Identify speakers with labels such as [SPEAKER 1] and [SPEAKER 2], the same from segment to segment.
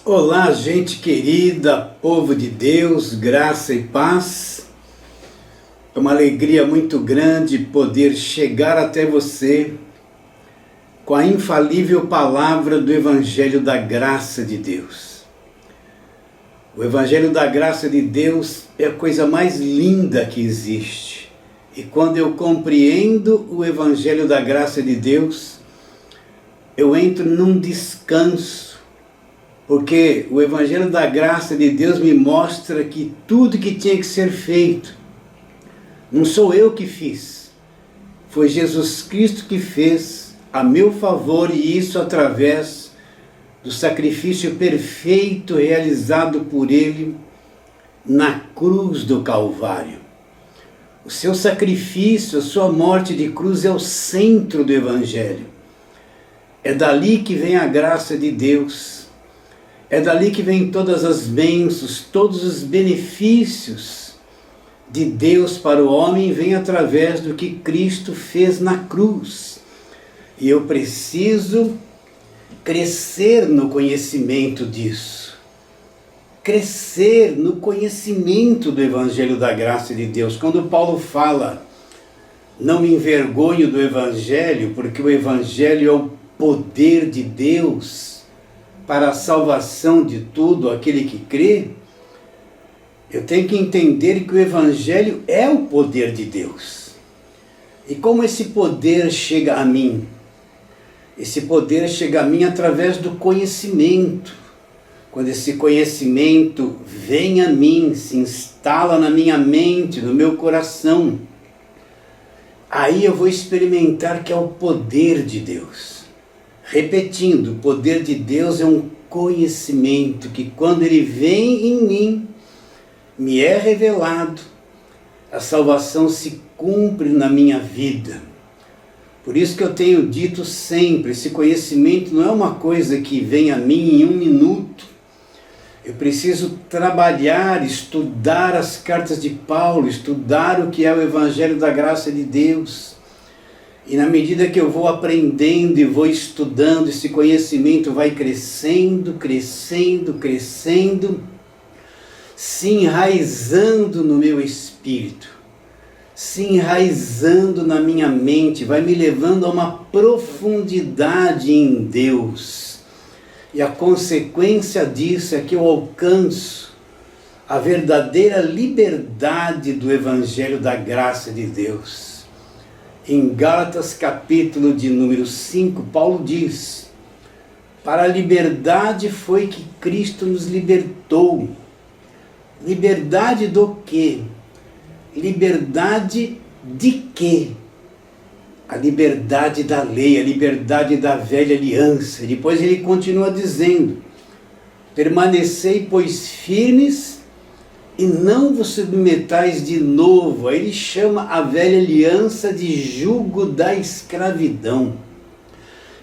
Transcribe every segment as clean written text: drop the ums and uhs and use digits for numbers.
[SPEAKER 1] Olá, gente querida, povo de Deus, graça e paz. É uma alegria muito grande poder chegar até você com a infalível palavra do Evangelho da Graça de Deus. O Evangelho da Graça de Deus é a coisa mais linda que existe. E quando eu compreendo o Evangelho da Graça de Deus, eu entro num descanso. Porque o Evangelho da Graça de Deus me mostra que tudo que tinha que ser feito, não sou eu que fiz, foi Jesus Cristo que fez a meu favor, e isso através do sacrifício perfeito realizado por Ele na cruz do Calvário. O seu sacrifício, a sua morte de cruz é o centro do Evangelho. É dali que vem a graça de Deus. É dali que vem todas as bênçãos, todos os benefícios de Deus para o homem, vem através do que Cristo fez na cruz. E eu preciso crescer no conhecimento disso. Crescer no conhecimento do Evangelho da Graça de Deus. Quando Paulo fala, não me envergonho do Evangelho, porque o Evangelho é o poder de Deus para a salvação de todo aquele que crê, eu tenho que entender que o Evangelho é o poder de Deus. E como esse poder chega a mim? Esse poder chega a mim através do conhecimento. Quando esse conhecimento vem a mim, se instala na minha mente, no meu coração, aí eu vou experimentar que é o poder de Deus. Repetindo, o poder de Deus é um conhecimento que quando ele vem em mim, me é revelado, a salvação se cumpre na minha vida. Por isso que eu tenho dito sempre, esse conhecimento não é uma coisa que vem a mim em um minuto. Eu preciso trabalhar, estudar as cartas de Paulo, estudar o que é o Evangelho da Graça de Deus. E na medida que eu vou aprendendo e vou estudando, esse conhecimento vai crescendo, crescendo, crescendo, se enraizando no meu espírito, se enraizando na minha mente, vai me levando a uma profundidade em Deus. E a consequência disso é que eu alcanço a verdadeira liberdade do Evangelho da Graça de Deus. Em Gálatas capítulo de número 5, Paulo diz: para a liberdade foi que Cristo nos libertou. Liberdade do quê? Liberdade de quê? A liberdade da lei, a liberdade da velha aliança. E depois ele continua dizendo: permanecei, pois, firmes, e não vos submetais de novo. Aí ele chama a velha aliança de jugo da escravidão.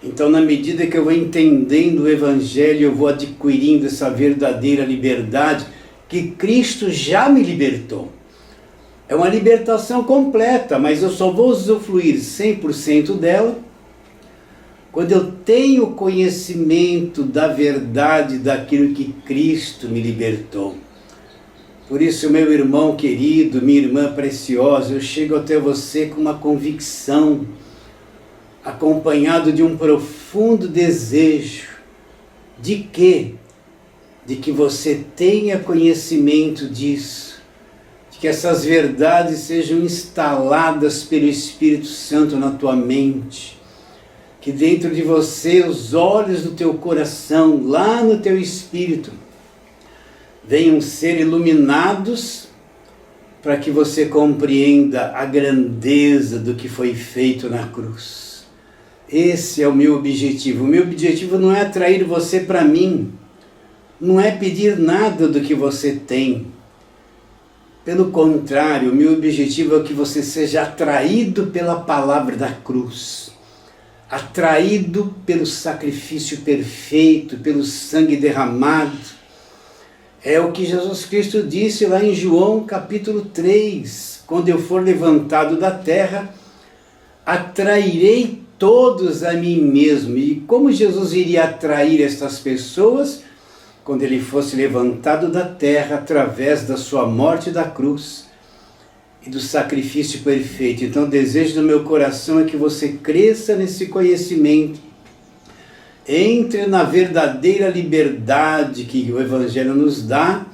[SPEAKER 1] Então, na medida que eu vou entendendo o Evangelho, eu vou adquirindo essa verdadeira liberdade que Cristo já me libertou. É uma libertação completa, mas eu só vou usufruir 100% dela quando eu tenho conhecimento da verdade daquilo que Cristo me libertou. Por isso, meu irmão querido, minha irmã preciosa, eu chego até você com uma convicção, acompanhado de um profundo desejo. De quê? De que você tenha conhecimento disso, de que essas verdades sejam instaladas pelo Espírito Santo na tua mente, que dentro de você, os olhos do teu coração, lá no teu espírito, venham ser iluminados para que você compreenda a grandeza do que foi feito na cruz. Esse é o meu objetivo. O meu objetivo não é atrair você para mim, não é pedir nada do que você tem. Pelo contrário, o meu objetivo é que você seja atraído pela palavra da cruz, atraído pelo sacrifício perfeito, pelo sangue derramado. É o que Jesus Cristo disse lá em João capítulo 3, quando eu for levantado da terra, atrairei todos a mim mesmo. E como Jesus iria atrair estas pessoas? quando ele fosse levantado da terra através da sua morte da cruz e do sacrifício perfeito. Então o desejo do meu coração é que você cresça nesse conhecimento, entre na verdadeira liberdade que o Evangelho nos dá,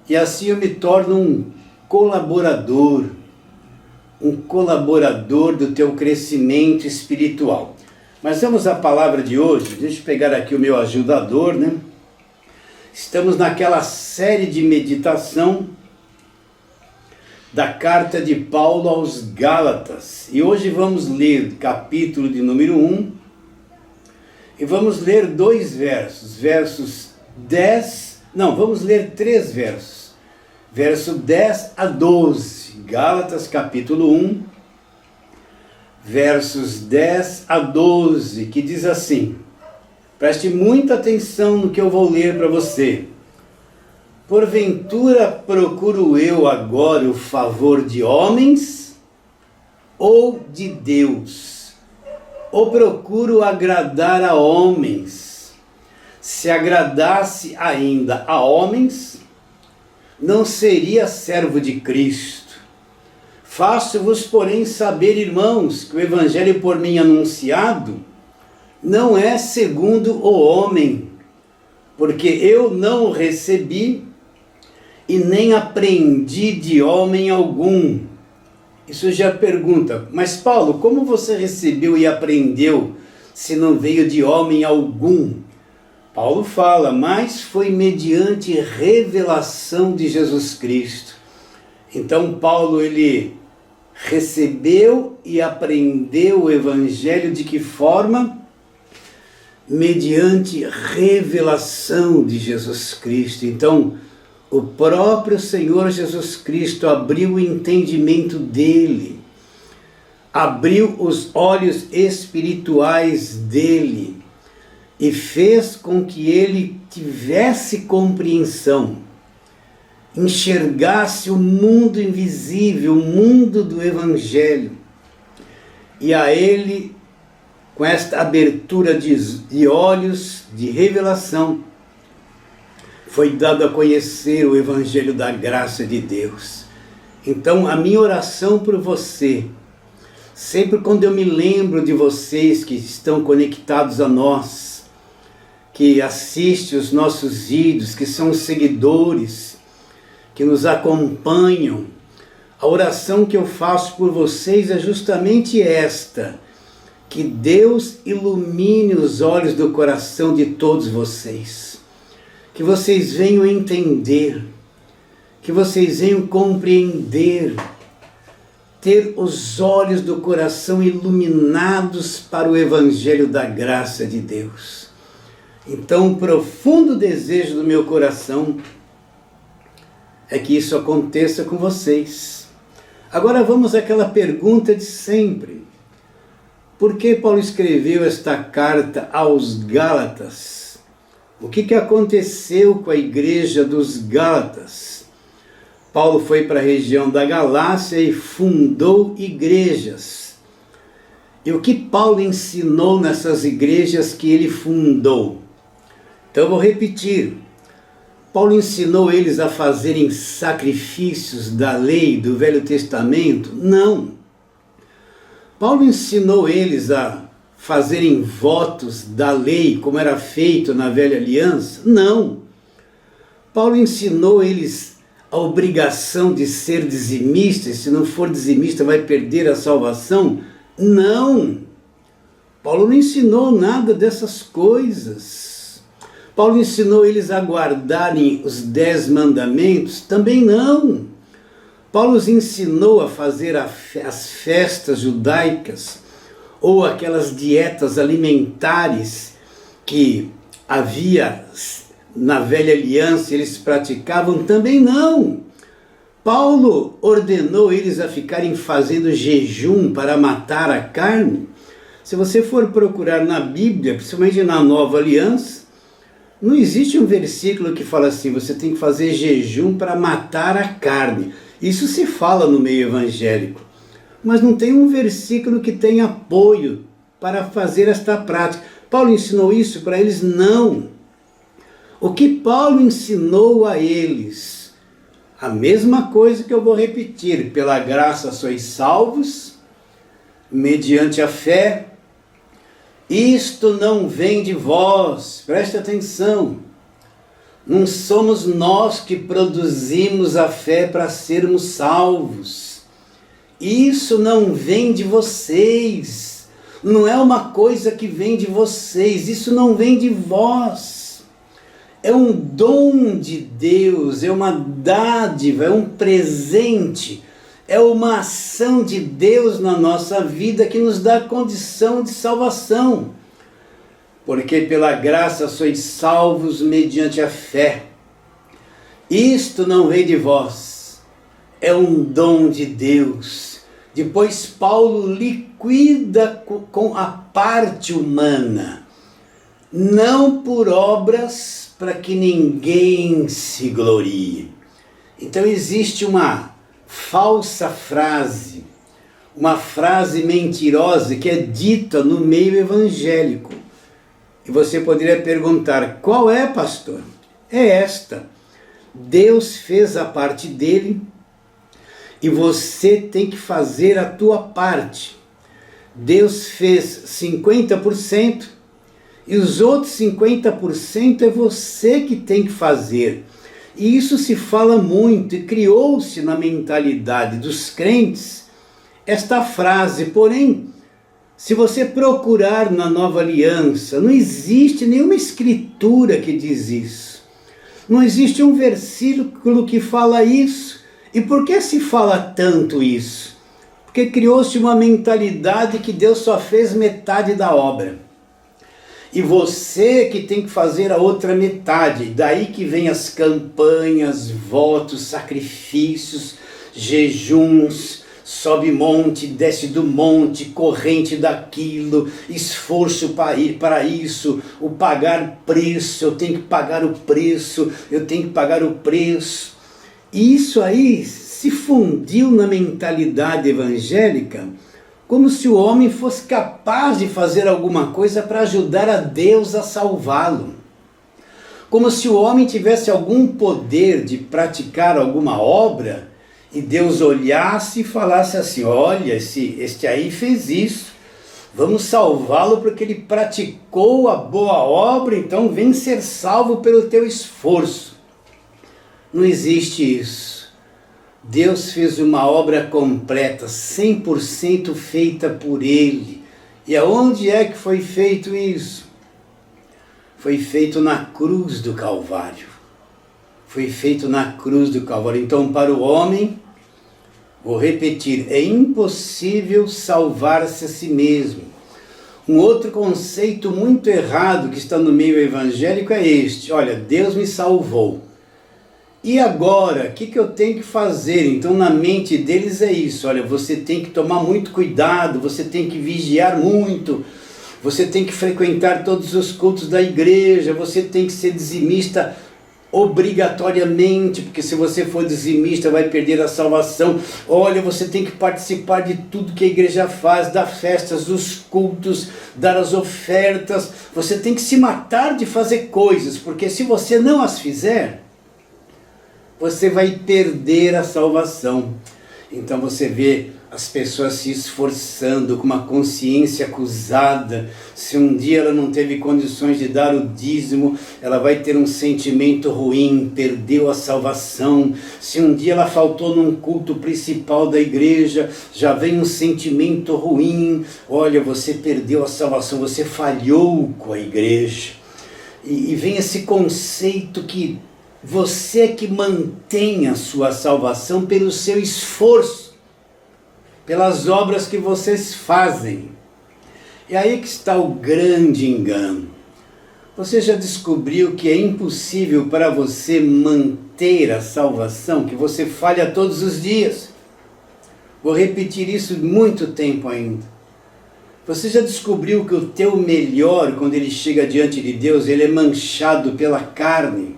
[SPEAKER 1] e assim eu me torno um colaborador do teu crescimento espiritual. Mas vamos à palavra de hoje. Deixa eu pegar aqui o meu ajudador, né? Estamos naquela série de meditação da carta de Paulo aos Gálatas. E hoje vamos ler capítulo de número 1. E vamos ler 2 versos. Vamos ler 3 versos. Verso 10 a 12. Gálatas capítulo 1, versos 10 a 12, que diz assim. Preste muita atenção no que eu vou ler para você. Porventura procuro eu agora o favor de homens ou de Deus? Ou procuro agradar a homens? Se agradasse ainda a homens, não seria servo de Cristo. Faço-vos, porém, saber, irmãos, que o evangelho por mim anunciado não é segundo o homem, porque eu não o recebi e nem aprendi de homem algum. Isso já pergunta, mas Paulo, como você recebeu e aprendeu se não veio de homem algum? Paulo fala, mas foi mediante revelação de Jesus Cristo. Então Paulo, ele recebeu e aprendeu o evangelho de que forma? Mediante revelação de Jesus Cristo. Então, o próprio Senhor Jesus Cristo abriu o entendimento dele, abriu os olhos espirituais dele e fez com que ele tivesse compreensão, enxergasse o mundo invisível, o mundo do Evangelho. E a ele, com esta abertura de olhos, de revelação, foi dado a conhecer o Evangelho da graça de Deus. Então, a minha oração por você, sempre quando eu me lembro de vocês que estão conectados a nós, que assistem os nossos vídeos, que são seguidores, que nos acompanham, a oração que eu faço por vocês é justamente esta: que Deus ilumine os olhos do coração de todos vocês, que vocês venham entender, que vocês venham compreender, ter os olhos do coração iluminados para o Evangelho da graça de Deus. Então, o profundo desejo do meu coração é que isso aconteça com vocês. Agora vamos àquela pergunta de sempre. Por que Paulo escreveu esta carta aos Gálatas? O que aconteceu com a igreja dos Gálatas? Paulo foi para a região da Galácia e fundou igrejas. E o que Paulo ensinou nessas igrejas que ele fundou? Então eu vou repetir. Paulo ensinou eles a fazerem sacrifícios da lei do Velho Testamento? Não. Paulo ensinou eles a fazerem votos da lei, como era feito na Velha Aliança? Não. Paulo ensinou eles a obrigação de ser dizimista, e se não for dizimista vai perder a salvação? Não. Paulo não ensinou nada dessas coisas. Paulo ensinou eles a guardarem os 10 mandamentos? Também não. Paulo os ensinou a fazer as festas judaicas ou aquelas dietas alimentares que havia na Velha Aliança, eles praticavam? Também não. Paulo ordenou eles a ficarem fazendo jejum para matar a carne? Se você for procurar na Bíblia, principalmente na Nova Aliança, não existe um versículo que fala assim, você tem que fazer jejum para matar a carne. Isso se fala no meio evangélico, mas não tem um versículo que tenha apoio para fazer esta prática. Paulo ensinou isso para eles? Não. O que Paulo ensinou a eles, a mesma coisa que eu vou repetir: pela graça sois salvos, mediante a fé. Isto não vem de vós, preste atenção. Não somos nós que produzimos a fé para sermos salvos. Isso não vem de vocês. Não é uma coisa que vem de vocês. Isso não vem de vós. É um dom de Deus, é uma dádiva, é um presente. É uma ação de Deus na nossa vida que nos dá condição de salvação. Porque pela graça sois salvos mediante a fé. Isto não vem de vós, é um dom de Deus. Depois Paulo liquida com a parte humana, não por obras para que ninguém se glorie. Então existe uma falsa frase, uma frase mentirosa que é dita no meio evangélico. E você poderia perguntar: qual é, pastor? É esta: Deus fez a parte dele e você tem que fazer a tua parte. Deus fez 50% e os outros 50% é você que tem que fazer. E isso se fala muito e criou-se na mentalidade dos crentes esta frase. Porém, se você procurar na Nova Aliança, não existe nenhuma escritura que diz isso. Não existe um versículo que fala isso. E por que se fala tanto isso? Porque criou-se uma mentalidade que Deus só fez metade da obra. E você que tem que fazer a outra metade. Daí que vem as campanhas, votos, sacrifícios, jejuns, sobe monte, desce do monte, corrente daquilo, esforço para isso, o pagar preço, eu tenho que pagar o preço, eu tenho que pagar o preço. E isso aí se fundiu na mentalidade evangélica, como se o homem fosse capaz de fazer alguma coisa para ajudar a Deus a salvá-lo. Como se o homem tivesse algum poder de praticar alguma obra e Deus olhasse e falasse assim: olha, este aí fez isso, vamos salvá-lo porque ele praticou a boa obra, então vem ser salvo pelo teu esforço. Não existe isso. Deus fez uma obra completa, 100% feita por Ele. E aonde é que foi feito isso? Foi feito na cruz do Calvário. Foi feito na cruz do Calvário. Então, para o homem, vou repetir, é impossível salvar-se a si mesmo. Um outro conceito muito errado que está no meio evangélico é este: olha, Deus me salvou. E agora, o que eu tenho que fazer? Então na mente deles é isso: olha, você tem que tomar muito cuidado, você tem que vigiar muito, você tem que frequentar todos os cultos da igreja, você tem que ser dizimista obrigatoriamente, porque se você for dizimista vai perder a salvação. Olha, você tem que participar de tudo que a igreja faz, das festas, dos cultos, dar as ofertas, você tem que se matar de fazer coisas, porque se você não as fizer, você vai perder a salvação. Então você vê as pessoas se esforçando com uma consciência acusada. Se um dia ela não teve condições de dar o dízimo, ela vai ter um sentimento ruim, perdeu a salvação. Se um dia ela faltou num culto principal da igreja, já vem um sentimento ruim. Olha, você perdeu a salvação, você falhou com a igreja. E vem esse conceito que você que mantém a sua salvação pelo seu esforço, pelas obras que vocês fazem. E aí que está o grande engano. Você já descobriu que é impossível para você manter a salvação, que você falha todos os dias? Vou repetir isso muito tempo ainda. Você já descobriu que o teu melhor, quando ele chega diante de Deus, ele é manchado pela carne?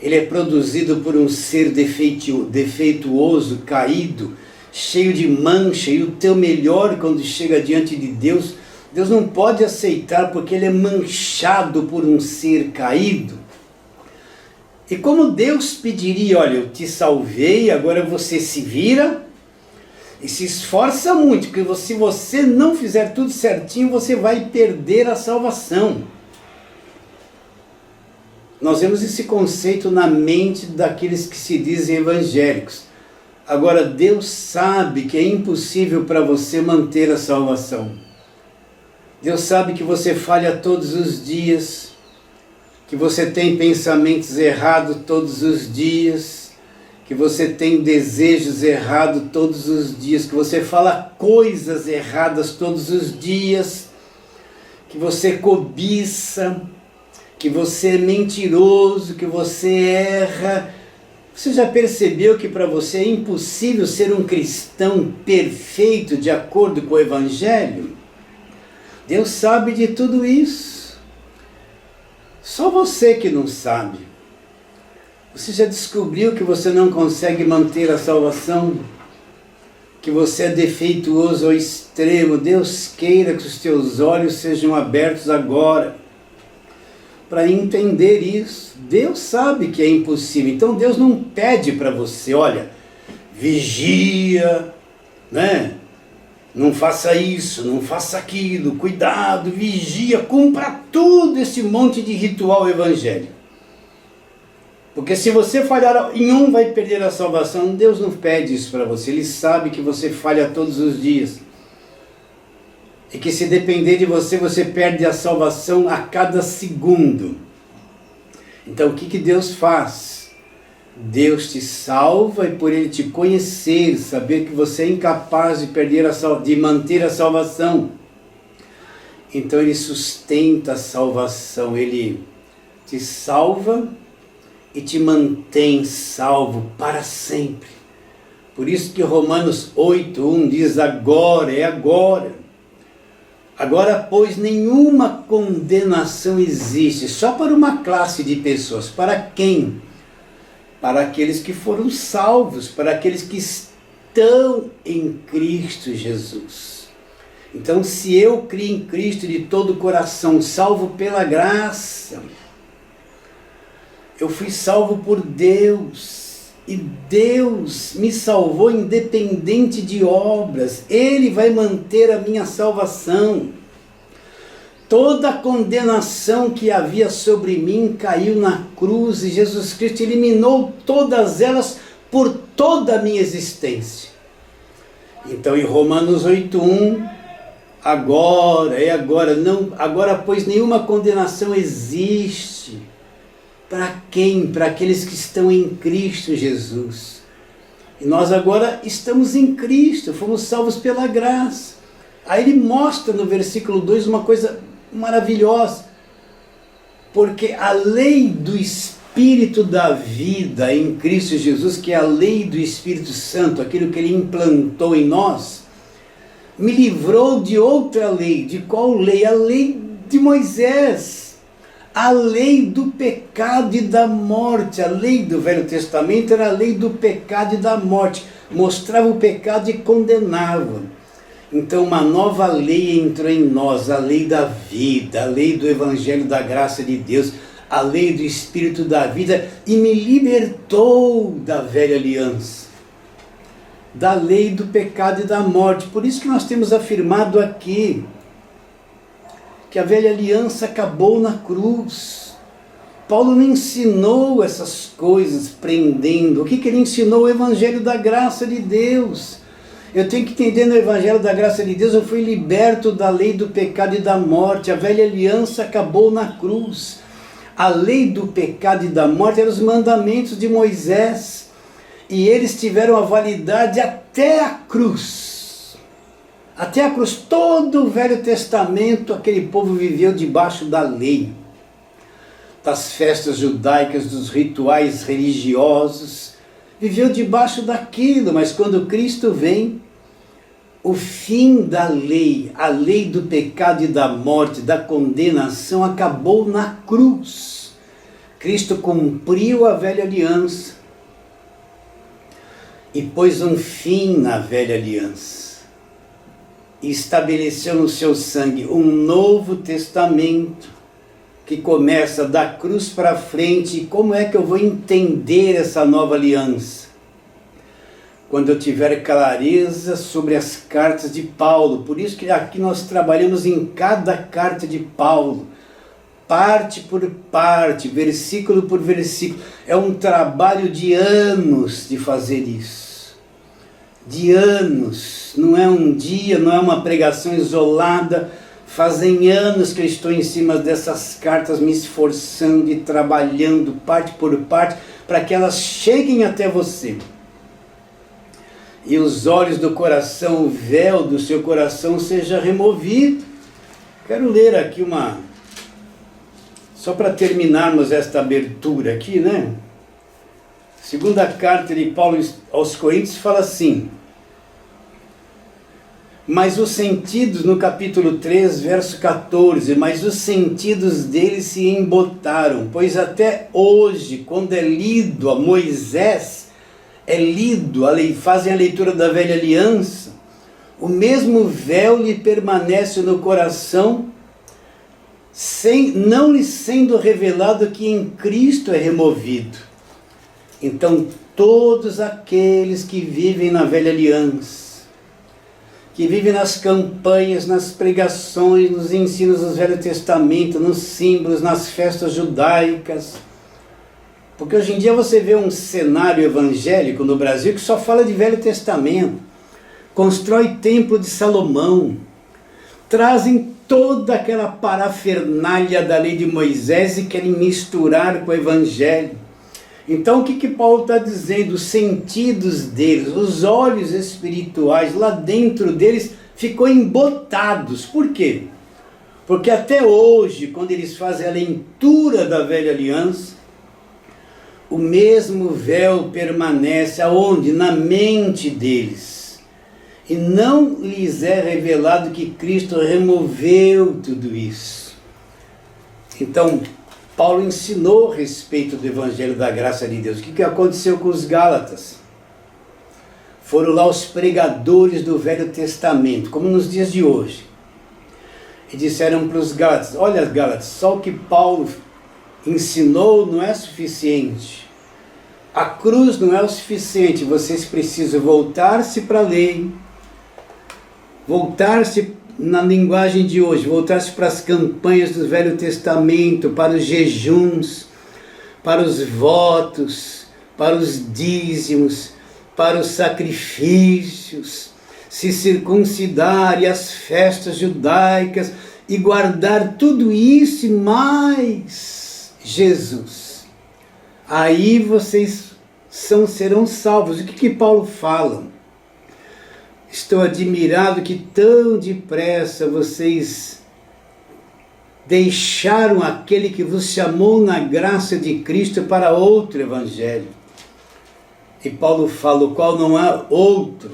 [SPEAKER 1] Ele é produzido por um ser defeituoso, caído, cheio de mancha, e o teu melhor, quando chega diante de Deus, Deus não pode aceitar, porque ele é manchado por um ser caído. E como Deus pediria, olha, eu te salvei, agora você se vira e se esforça muito, porque se você não fizer tudo certinho, você vai perder a salvação. Nós vemos esse conceito na mente daqueles que se dizem evangélicos. Agora, Deus sabe que é impossível para você manter a salvação. Deus sabe que você falha todos os dias, que você tem pensamentos errados todos os dias, que você tem desejos errados todos os dias, que você fala coisas erradas todos os dias, que você cobiça, que você é mentiroso, que você erra. Você já percebeu que para você é impossível ser um cristão perfeito de acordo com o Evangelho? Deus sabe de tudo isso. Só você que não sabe. Você já descobriu que você não consegue manter a salvação? Que você é defeituoso ao extremo? Deus queira que os teus olhos sejam abertos agora para entender isso. Deus sabe que é impossível. Então Deus não pede para você, olha, vigia, né? Não faça isso, não faça aquilo, cuidado, vigia, cumpra tudo esse monte de ritual evangélico. Porque se você falhar em um, vai perder a salvação. Deus não pede isso para você, Ele sabe que você falha todos os dias. E que se depender de você, você perde a salvação a cada segundo. Então o que Deus faz? Deus te salva e por Ele te conhecer, saber que você é incapaz de manter a salvação. Então Ele sustenta a salvação, Ele te salva e te mantém salvo para sempre. Por isso que Romanos 8:1 diz agora, é agora. Agora, pois, nenhuma condenação existe, só para uma classe de pessoas. Para quem? Para aqueles que foram salvos, para aqueles que estão em Cristo Jesus. Então, se eu criei em Cristo de todo o coração, salvo pela graça, eu fui salvo por Deus. E Deus me salvou independente de obras. Ele vai manter a minha salvação. Toda a condenação que havia sobre mim caiu na cruz e Jesus Cristo eliminou todas elas por toda a minha existência. Então em Romanos 8:1, agora pois nenhuma condenação existe. Para quem? Para aqueles que estão em Cristo Jesus. E nós agora estamos em Cristo, fomos salvos pela graça. Aí ele mostra no versículo 2 uma coisa maravilhosa. Porque a lei do Espírito da vida em Cristo Jesus, que é a lei do Espírito Santo, aquilo que Ele implantou em nós, me livrou de outra lei. De qual lei? A lei de Moisés. A lei do pecado e da morte. A lei do Velho Testamento era a lei do pecado e da morte. Mostrava o pecado e condenava. Então uma nova lei entrou em nós, a lei da vida, a lei do Evangelho da graça de Deus, a lei do Espírito da vida, e me libertou da velha aliança, da lei do pecado e da morte. Por isso que nós temos afirmado aqui que a velha aliança acabou na cruz. Paulo não ensinou essas coisas prendendo. O que ele ensinou? O Evangelho da graça de Deus. Eu tenho que entender no Evangelho da graça de Deus, eu fui liberto da lei do pecado e da morte. A velha aliança acabou na cruz. A lei do pecado e da morte eram os mandamentos de Moisés. E eles tiveram a validade até a cruz. Até a cruz, todo o Velho Testamento, aquele povo viveu debaixo da lei, das festas judaicas, dos rituais religiosos, viveu debaixo daquilo, mas quando Cristo vem, o fim da lei, a lei do pecado e da morte, da condenação, acabou na cruz. Cristo cumpriu a velha aliança e pôs um fim na velha aliança. E estabeleceu no seu sangue um novo testamento, que começa da cruz para frente. E como é que eu vou entender essa nova aliança? Quando eu tiver clareza sobre as cartas de Paulo. Por isso que aqui nós trabalhamos em cada carta de Paulo, parte por parte, versículo por versículo. É um trabalho de anos de fazer isso. De anos. Não é um dia, não é uma pregação isolada. Fazem anos que eu estou em cima dessas cartas, me esforçando e trabalhando parte por parte, para que elas cheguem até você. E os olhos do coração, o véu do seu coração seja removido. Quero ler aqui só para terminarmos esta abertura aqui, né? Segunda carta de Paulo aos Coríntios fala assim: mas os sentidos, no capítulo 3, verso 14, mas os sentidos deles se embotaram, pois até hoje, quando é lido a Moisés, fazem a leitura da velha aliança, o mesmo véu lhe permanece no coração, não lhe sendo revelado que em Cristo é removido. Então todos aqueles que vivem na velha aliança, que vivem nas campanhas, nas pregações, nos ensinos do Velho Testamento, nos símbolos, nas festas judaicas, porque hoje em dia você vê um cenário evangélico no Brasil que só fala de Velho Testamento, constrói templo de Salomão, trazem toda aquela parafernália da lei de Moisés e querem misturar com o Evangelho. Então o que Paulo está dizendo? Os sentidos deles, os olhos espirituais lá dentro deles ficou embotados. Por quê? Porque até hoje, quando eles fazem a leitura da velha aliança, o mesmo véu permanece aonde? Na mente deles. E não lhes é revelado que Cristo removeu tudo isso. Então, Paulo ensinou a respeito do Evangelho da Graça de Deus. O que aconteceu com os Gálatas? Foram lá os pregadores do Velho Testamento, como nos dias de hoje. E disseram para os Gálatas: olha, Gálatas, só o que Paulo ensinou não é suficiente. A cruz não é o suficiente. Vocês precisam voltar-se para a lei, voltar-se na linguagem de hoje, voltar-se para as campanhas do Velho Testamento, para os jejuns, para os votos, para os dízimos, para os sacrifícios, se circuncidar e as festas judaicas e guardar tudo isso e mais Jesus. Aí vocês serão salvos. O que Paulo fala? Estou admirado que tão depressa vocês deixaram aquele que vos chamou na graça de Cristo para outro evangelho. E Paulo fala: o qual não há outro,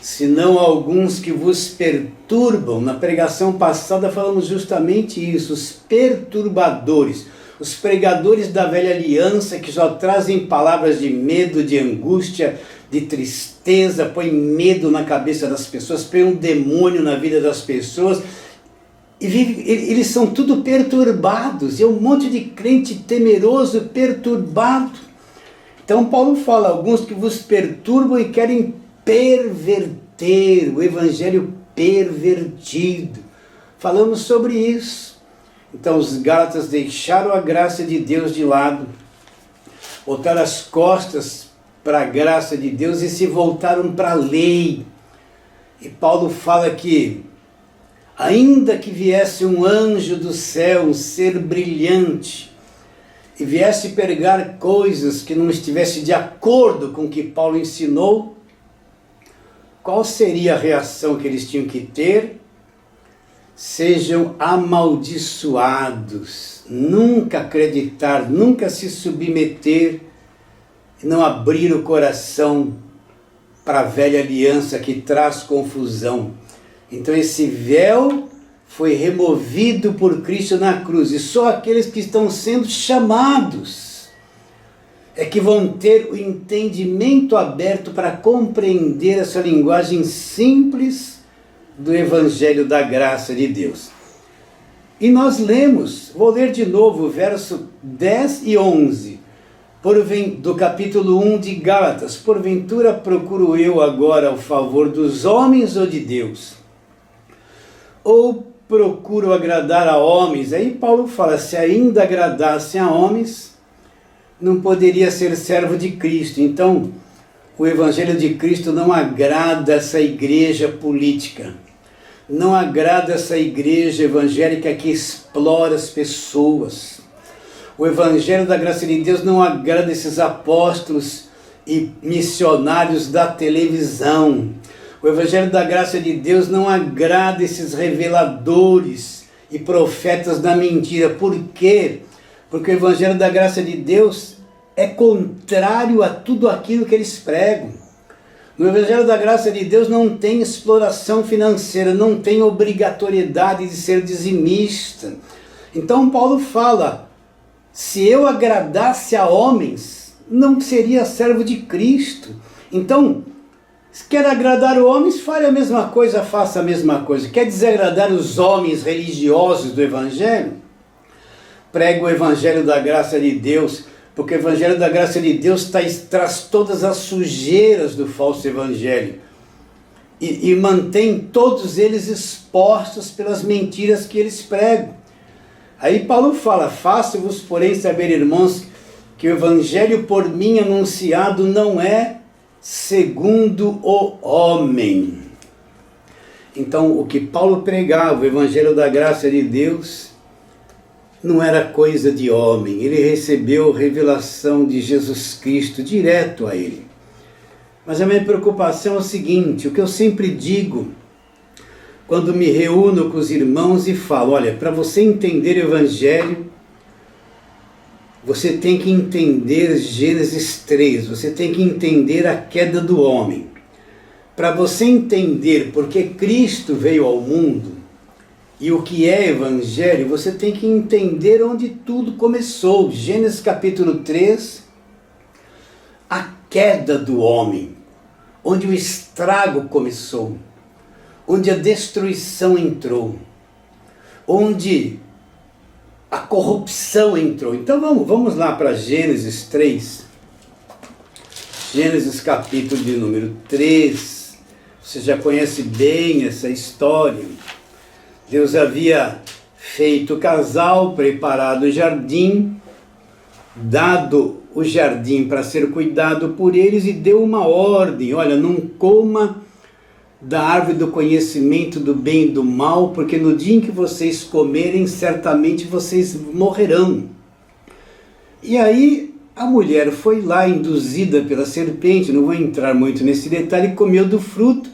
[SPEAKER 1] senão alguns que vos perturbam. Na pregação passada falamos justamente isso, os perturbadores, os pregadores da velha aliança que só trazem palavras de medo, de angústia, de tristeza, põe medo na cabeça das pessoas, põe um demônio na vida das pessoas, e eles são tudo perturbados, e é um monte de crente temeroso, perturbado. Então Paulo fala: alguns que vos perturbam e querem perverter, o evangelho pervertido. Falamos sobre isso. Então os Gálatas deixaram a graça de Deus de lado, voltaram as costas para a graça de Deus e se voltaram para a lei. E Paulo fala que, ainda que viesse um anjo do céu, um ser brilhante, e viesse pregar coisas que não estivesse de acordo com o que Paulo ensinou, qual seria a reação que eles tinham que ter? Sejam amaldiçoados, nunca acreditar, nunca se submeter, não abrir o coração para a velha aliança que traz confusão. Então esse véu foi removido por Cristo na cruz, e só aqueles que estão sendo chamados é que vão ter o entendimento aberto para compreender essa linguagem simples do Evangelho da Graça de Deus. E nós lemos, vou ler de novo o verso 10 e 11, do capítulo 1 de Gálatas. Porventura procuro eu agora o favor dos homens ou de Deus? Ou procuro agradar a homens? Aí Paulo fala, se ainda agradasse a homens, não poderia ser servo de Cristo. Então, o Evangelho de Cristo não agrada essa igreja política, não agrada essa igreja evangélica que explora as pessoas. O Evangelho da graça de Deus não agrada esses apóstolos e missionários da televisão. O Evangelho da graça de Deus não agrada esses reveladores e profetas da mentira. Por quê? Porque o Evangelho da graça de Deus é contrário a tudo aquilo que eles pregam. No Evangelho da graça de Deus não tem exploração financeira, não tem obrigatoriedade de ser dizimista. Então Paulo fala, se eu agradasse a homens, não seria servo de Cristo. Então, se quer agradar os homens, fale a mesma coisa, faça a mesma coisa. Quer desagradar os homens religiosos do Evangelho? Prega o Evangelho da graça de Deus, porque o Evangelho da graça de Deus traz todas as sujeiras do falso Evangelho e mantém todos eles expostos pelas mentiras que eles pregam. Aí Paulo fala, faço-vos, porém, saber, irmãos, que o Evangelho por mim anunciado não é segundo o homem. Então, o que Paulo pregava, o Evangelho da graça de Deus, não era coisa de homem. Ele recebeu revelação de Jesus Cristo direto a ele. Mas a minha preocupação é o seguinte, o que eu sempre digo, quando me reúno com os irmãos e falo, olha, para você entender o Evangelho, você tem que entender Gênesis 3, você tem que entender a queda do homem. Para você entender porque Cristo veio ao mundo e o que é Evangelho, você tem que entender onde tudo começou. Gênesis capítulo 3, a queda do homem, onde o estrago começou, onde a destruição entrou, onde a corrupção entrou. Então vamos lá para Gênesis 3. Gênesis capítulo de número 3. Você já conhece bem essa história. Deus havia feito o casal, preparado o jardim, dado o jardim para ser cuidado por eles e deu uma ordem. Olha, não coma da árvore do conhecimento do bem e do mal, porque no dia em que vocês comerem, certamente vocês morrerão. E aí a mulher foi lá, induzida pela serpente, não vou entrar muito nesse detalhe, comeu do fruto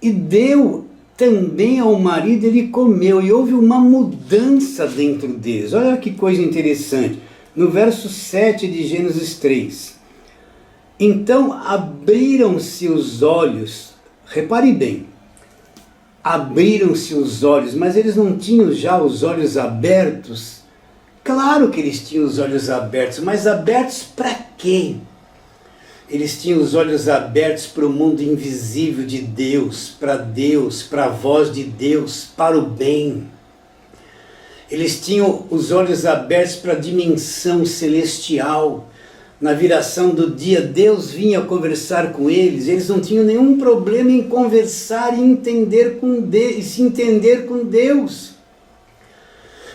[SPEAKER 1] e deu também ao marido, ele comeu, e houve uma mudança dentro deles. Olha que coisa interessante. No verso 7 de Gênesis 3. Então abriram-se os olhos, repare bem, abriram-se os olhos, mas eles não tinham já os olhos abertos? Claro que eles tinham os olhos abertos, mas abertos para quê? Eles tinham os olhos abertos para o mundo invisível de Deus, para a voz de Deus, para o bem. Eles tinham os olhos abertos para a dimensão celestial. Na viração do dia, Deus vinha conversar com eles. Eles não tinham nenhum problema em conversar e se entender com Deus.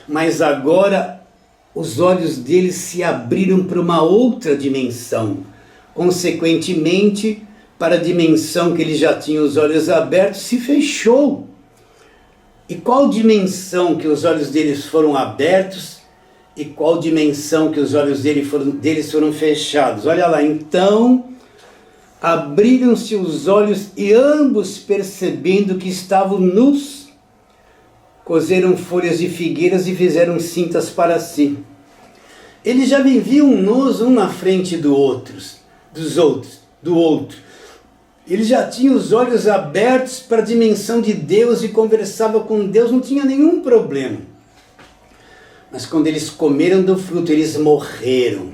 [SPEAKER 1] Mas agora, os olhos deles se abriram para uma outra dimensão. Consequentemente, para a dimensão que ele já tinha os olhos abertos, se fechou. E qual dimensão que os olhos deles foram abertos e qual dimensão que os olhos deles foram fechados? Olha lá, então abriram-se os olhos e ambos, percebendo que estavam nus, coseram folhas de figueiras e fizeram cintas para si. Eles já viviam nus um na frente do outro. Ele já tinha os olhos abertos para a dimensão de Deus e conversava com Deus, não tinha nenhum problema. Mas quando eles comeram do fruto, eles morreram.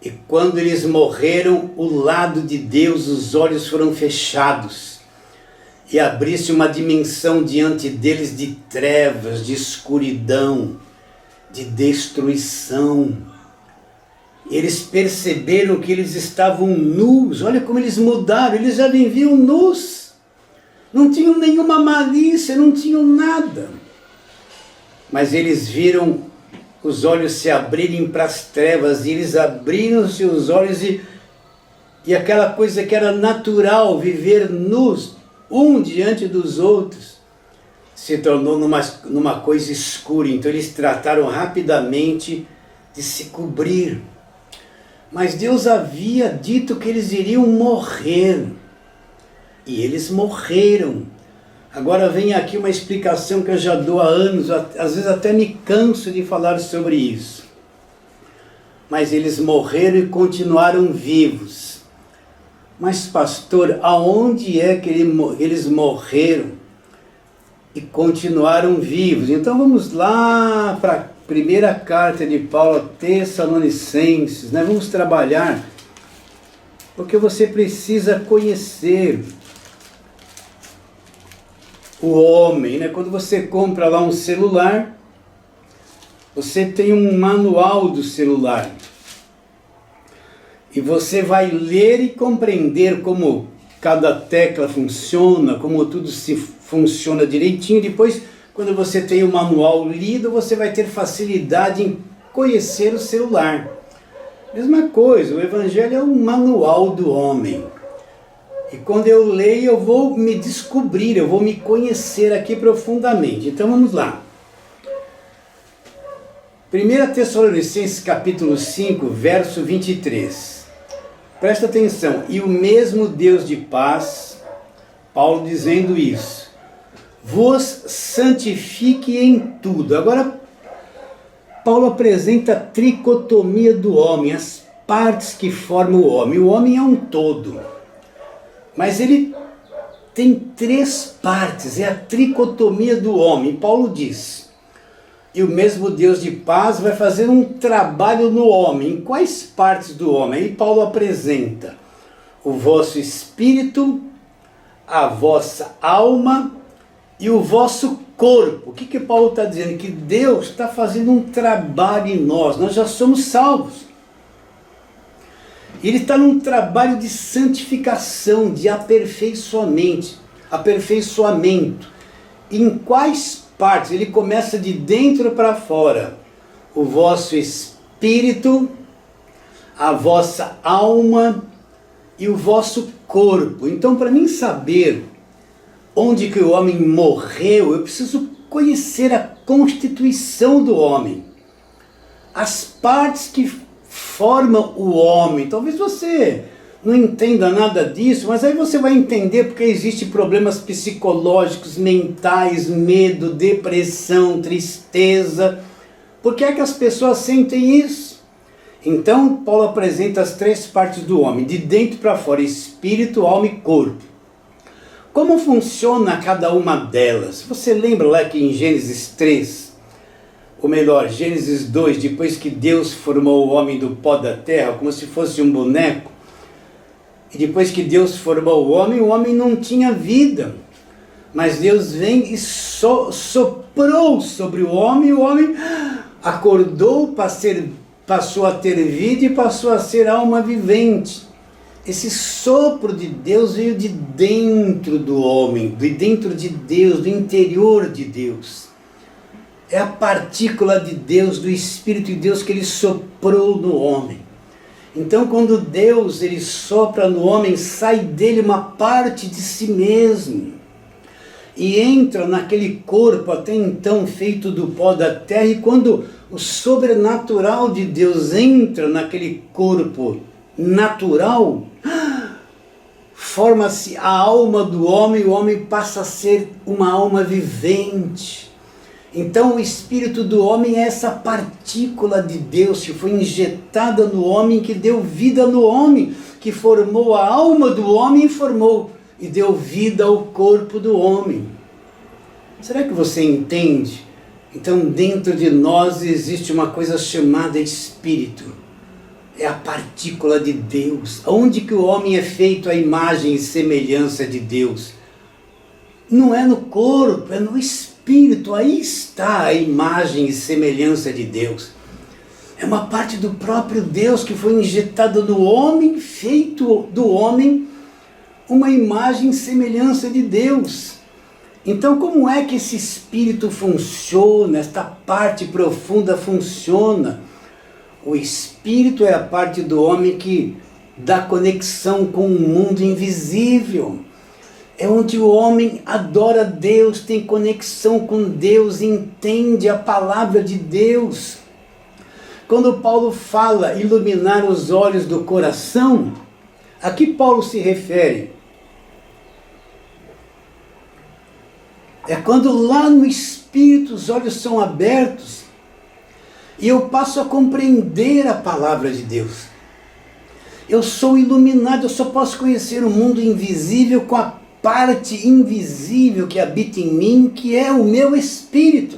[SPEAKER 1] E quando eles morreram, o lado de Deus, os olhos foram fechados. e abrisse uma dimensão diante deles de trevas, de escuridão, de destruição. Eles perceberam que eles estavam nus. Olha como eles mudaram, eles já viviam nus. Não tinham nenhuma malícia, não tinham nada. Mas eles viram os olhos se abrirem para as trevas, e eles abriram seus olhos e aquela coisa que era natural, viver nus, um diante dos outros, se tornou numa coisa escura. Então eles trataram rapidamente de se cobrir. Mas Deus havia dito que eles iriam morrer. E eles morreram. Agora vem aqui uma explicação que eu já dou há anos, às vezes até me canso de falar sobre isso. Mas eles morreram e continuaram vivos. Mas pastor, aonde é que eles morreram e continuaram vivos? Então vamos lá para a primeira carta de Paulo a Tessalonicenses, né? Vamos trabalhar, porque você precisa conhecer o homem, né? Quando você compra lá um celular, você tem um manual do celular. E você vai ler e compreender como cada tecla funciona, como tudo funciona direitinho. Depois, quando você tem o manual lido, você vai ter facilidade em conhecer o celular. Mesma coisa, o Evangelho é um manual do homem. E quando eu leio, eu vou me descobrir, eu vou me conhecer aqui profundamente. Então vamos lá. 1 Tessalonicenses capítulo 5, verso 23. Presta atenção. E o mesmo Deus de paz, Paulo dizendo isso, vos santifique em tudo. Agora, Paulo apresenta a tricotomia do homem, as partes que formam o homem. O homem é um todo, mas ele tem três partes, é a tricotomia do homem. Paulo diz, e o mesmo Deus de paz vai fazer um trabalho no homem. Em quais partes do homem? Aí Paulo apresenta o vosso espírito, a vossa alma e o vosso corpo. O que Paulo está dizendo? Que Deus está fazendo um trabalho em nós já somos salvos. Ele está num trabalho de santificação, de aperfeiçoamento. Em quais partes? Ele começa de dentro para fora. O vosso espírito, a vossa alma e o vosso corpo. Então, para mim saber onde que o homem morreu, eu preciso conhecer a constituição do homem. As partes que formam o homem. Talvez você não entenda nada disso, mas aí você vai entender porque existem problemas psicológicos, mentais, medo, depressão, tristeza. Por que é que as pessoas sentem isso? Então, Paulo apresenta as três partes do homem, de dentro para fora, espírito, alma e corpo. Como funciona cada uma delas? Você lembra lá que em Gênesis 3, ou melhor, Gênesis 2, depois que Deus formou o homem do pó da terra, como se fosse um boneco, e depois que Deus formou o homem não tinha vida. Mas Deus vem e soprou sobre o homem acordou, passou a ter vida e passou a ser alma vivente. Esse sopro de Deus veio de dentro do homem, de dentro de Deus, do interior de Deus. É a partícula de Deus, do Espírito de Deus que Ele soprou no homem. Então, quando Deus ele sopra no homem, sai dele uma parte de si mesmo e entra naquele corpo até então feito do pó da terra. E quando o sobrenatural de Deus entra naquele corpo natural, forma-se a alma do homem, e o homem passa a ser uma alma vivente. Então o espírito do homem é essa partícula de Deus que foi injetada no homem, que deu vida no homem, que formou a alma do homem e deu vida ao corpo do homem. Será que você entende? Então dentro de nós existe uma coisa chamada espírito. É a partícula de Deus. Onde que o homem é feito à imagem e semelhança de Deus? não é no corpo, é no espírito. Aí está a imagem e semelhança de Deus. É uma parte do próprio Deus que foi injetada no homem, feito do homem uma imagem e semelhança de Deus. Então, como é que esse espírito funciona, esta parte profunda funciona? O espírito é a parte do homem que dá conexão com o mundo invisível. É onde o homem adora Deus, tem conexão com Deus, entende a palavra de Deus. Quando Paulo fala iluminar os olhos do coração, a que Paulo se refere? É quando lá no espírito os olhos são abertos e eu passo a compreender a palavra de Deus. Eu sou iluminado, eu só posso conhecer o mundo invisível com a parte invisível que habita em mim, que é o meu espírito.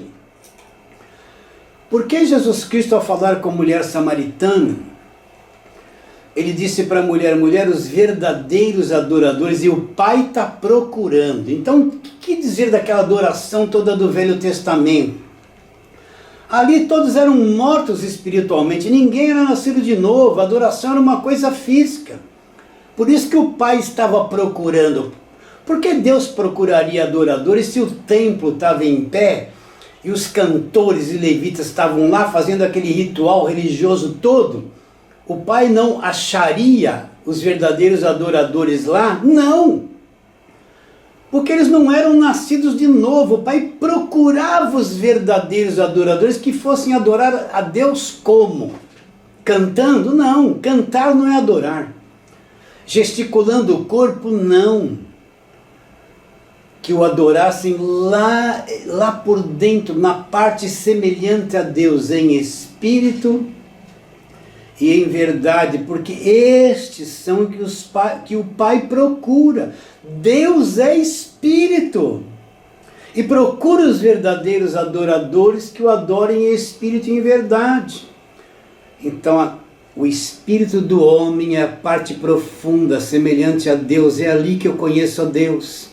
[SPEAKER 1] Por que Jesus Cristo, ao falar com a mulher samaritana, ele disse para a mulher, mulher, os verdadeiros adoradores, e o Pai está procurando. Então, o que dizer daquela adoração toda do Velho Testamento? Ali todos eram mortos espiritualmente, ninguém era nascido de novo, a adoração era uma coisa física. Por isso que o Pai estava procurando. Por que Deus procuraria adoradores se o templo estava em pé e os cantores e levitas estavam lá fazendo aquele ritual religioso todo? O Pai não acharia os verdadeiros adoradores lá? Não! Porque eles não eram nascidos de novo. O Pai procurava os verdadeiros adoradores que fossem adorar a Deus como? Cantando? Não, cantar não é adorar. Gesticulando o corpo? Não. Que o adorassem lá por dentro, na parte semelhante a Deus, em espírito e em verdade, porque estes são que o Pai procura. Deus é espírito e procura os verdadeiros adoradores que o adorem em espírito e em verdade. Então o espírito do homem é a parte profunda, semelhante a Deus, é ali que eu conheço a Deus.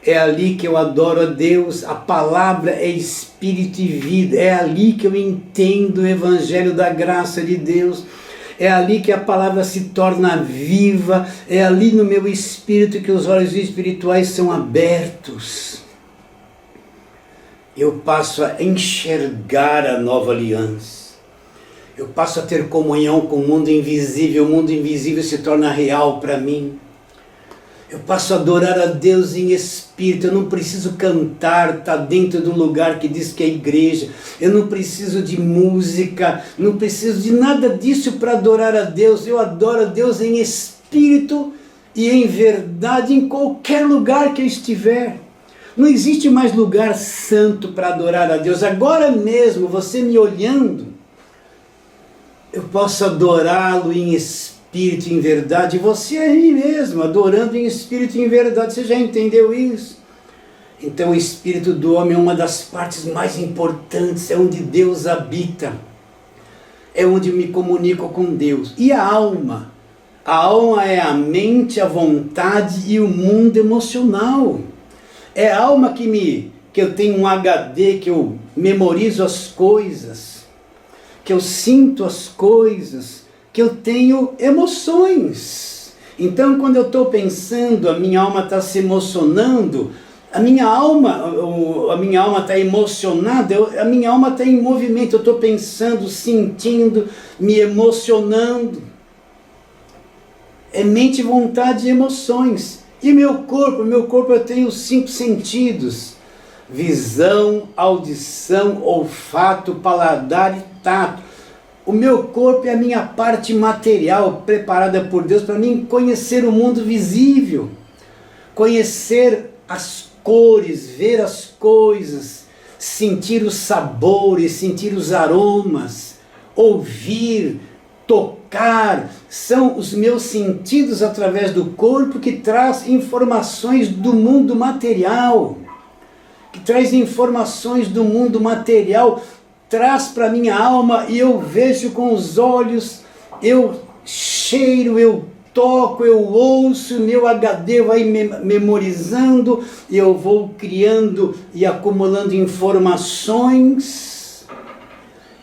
[SPEAKER 1] É ali que eu adoro a Deus, a palavra é espírito e vida, é ali que eu entendo o evangelho da graça de Deus, é ali que a palavra se torna viva, é ali no meu espírito que os olhos espirituais são abertos. Eu passo a enxergar a nova aliança, eu passo a ter comunhão com o mundo invisível se torna real para mim. Eu passo a adorar a Deus em espírito, eu não preciso cantar, está dentro do lugar que diz que é igreja, eu não preciso de música, não preciso de nada disso para adorar a Deus, eu adoro a Deus em espírito e em verdade em qualquer lugar que eu estiver. Não existe mais lugar santo para adorar a Deus, agora mesmo você me olhando, eu posso adorá-lo em espírito e em verdade, você é aí mesmo, adorando em espírito e em verdade, você já entendeu isso? Então o espírito do homem é uma das partes mais importantes, é onde Deus habita, é onde eu me comunico com Deus. E a alma? A alma é a mente, a vontade e o mundo emocional. É a alma que eu tenho um HD, que eu memorizo as coisas, que eu sinto as coisas, que eu tenho emoções. Então quando eu estou pensando, a minha alma está se emocionando, a minha alma está emocionada, a minha alma está em movimento, eu estou pensando, sentindo, me emocionando. É mente, vontade e emoções. E meu corpo eu tenho 5 sentidos: visão, audição, olfato, paladar e tato. O meu corpo é a minha parte material preparada por Deus para mim conhecer o mundo visível, conhecer as cores, ver as coisas, sentir os sabores, sentir os aromas, ouvir, tocar. São os meus sentidos através do corpo que traz informações do mundo material, traz para minha alma e eu vejo com os olhos, eu cheiro, eu toco, eu ouço, meu HD vai memorizando, e eu vou criando e acumulando informações.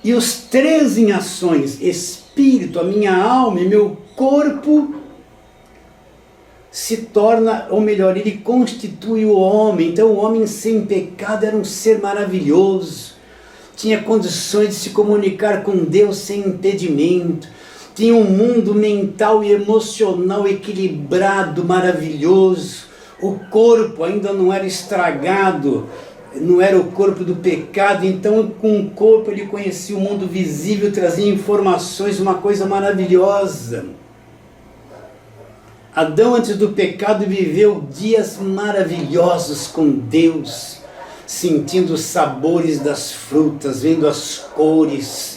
[SPEAKER 1] E os três em ações, espírito, a minha alma e meu corpo, se torna, ou melhor, ele constitui o homem. Então o homem sem pecado era um ser maravilhoso, tinha condições de se comunicar com Deus sem impedimento, tinha um mundo mental e emocional equilibrado, maravilhoso. O corpo ainda não era estragado, não era o corpo do pecado, então com o corpo ele conhecia o mundo visível, trazia informações, uma coisa maravilhosa. Adão, antes do pecado, viveu dias maravilhosos com Deus, sentindo os sabores das frutas, vendo as cores,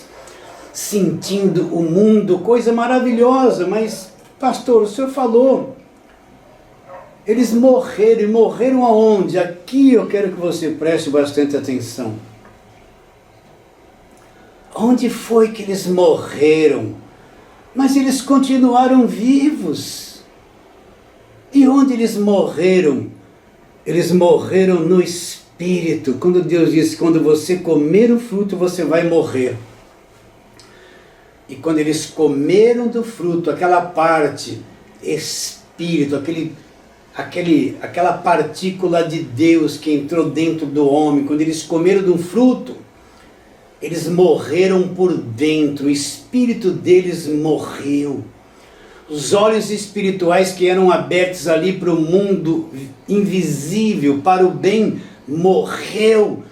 [SPEAKER 1] sentindo o mundo, coisa maravilhosa. Mas, pastor, o senhor falou, eles morreram, e morreram aonde? Aqui eu quero que você preste bastante atenção. Onde foi que eles morreram? Mas eles continuaram vivos. E onde eles morreram? Eles morreram no Espírito. Quando Deus disse, quando você comer o fruto, você vai morrer. E quando eles comeram do fruto, aquela parte, Espírito, aquela partícula de Deus que entrou dentro do homem, quando eles comeram do fruto, eles morreram por dentro, o Espírito deles morreu. Os olhos espirituais que eram abertos ali para o mundo invisível, para o bem, morreu.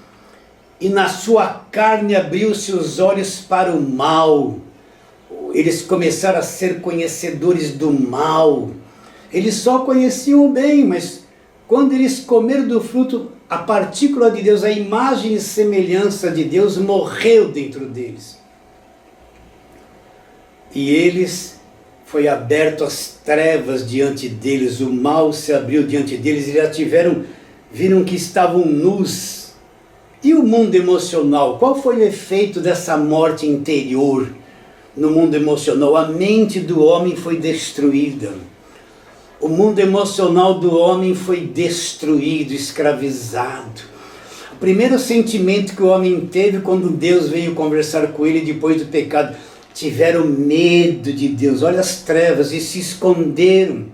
[SPEAKER 1] E na sua carne abriu-se os olhos para o mal. Eles começaram a ser conhecedores do mal. Eles só conheciam o bem, mas quando eles comeram do fruto, a partícula de Deus, a imagem e semelhança de Deus morreu dentro deles. E eles... foi aberto as trevas diante deles, o mal se abriu diante deles, e já viram que estavam nus. E o mundo emocional? Qual foi o efeito dessa morte interior no mundo emocional? A mente do homem foi destruída. O mundo emocional do homem foi destruído, escravizado. O primeiro sentimento que o homem teve quando Deus veio conversar com ele depois do pecado, tiveram medo de Deus, olha as trevas, e se esconderam.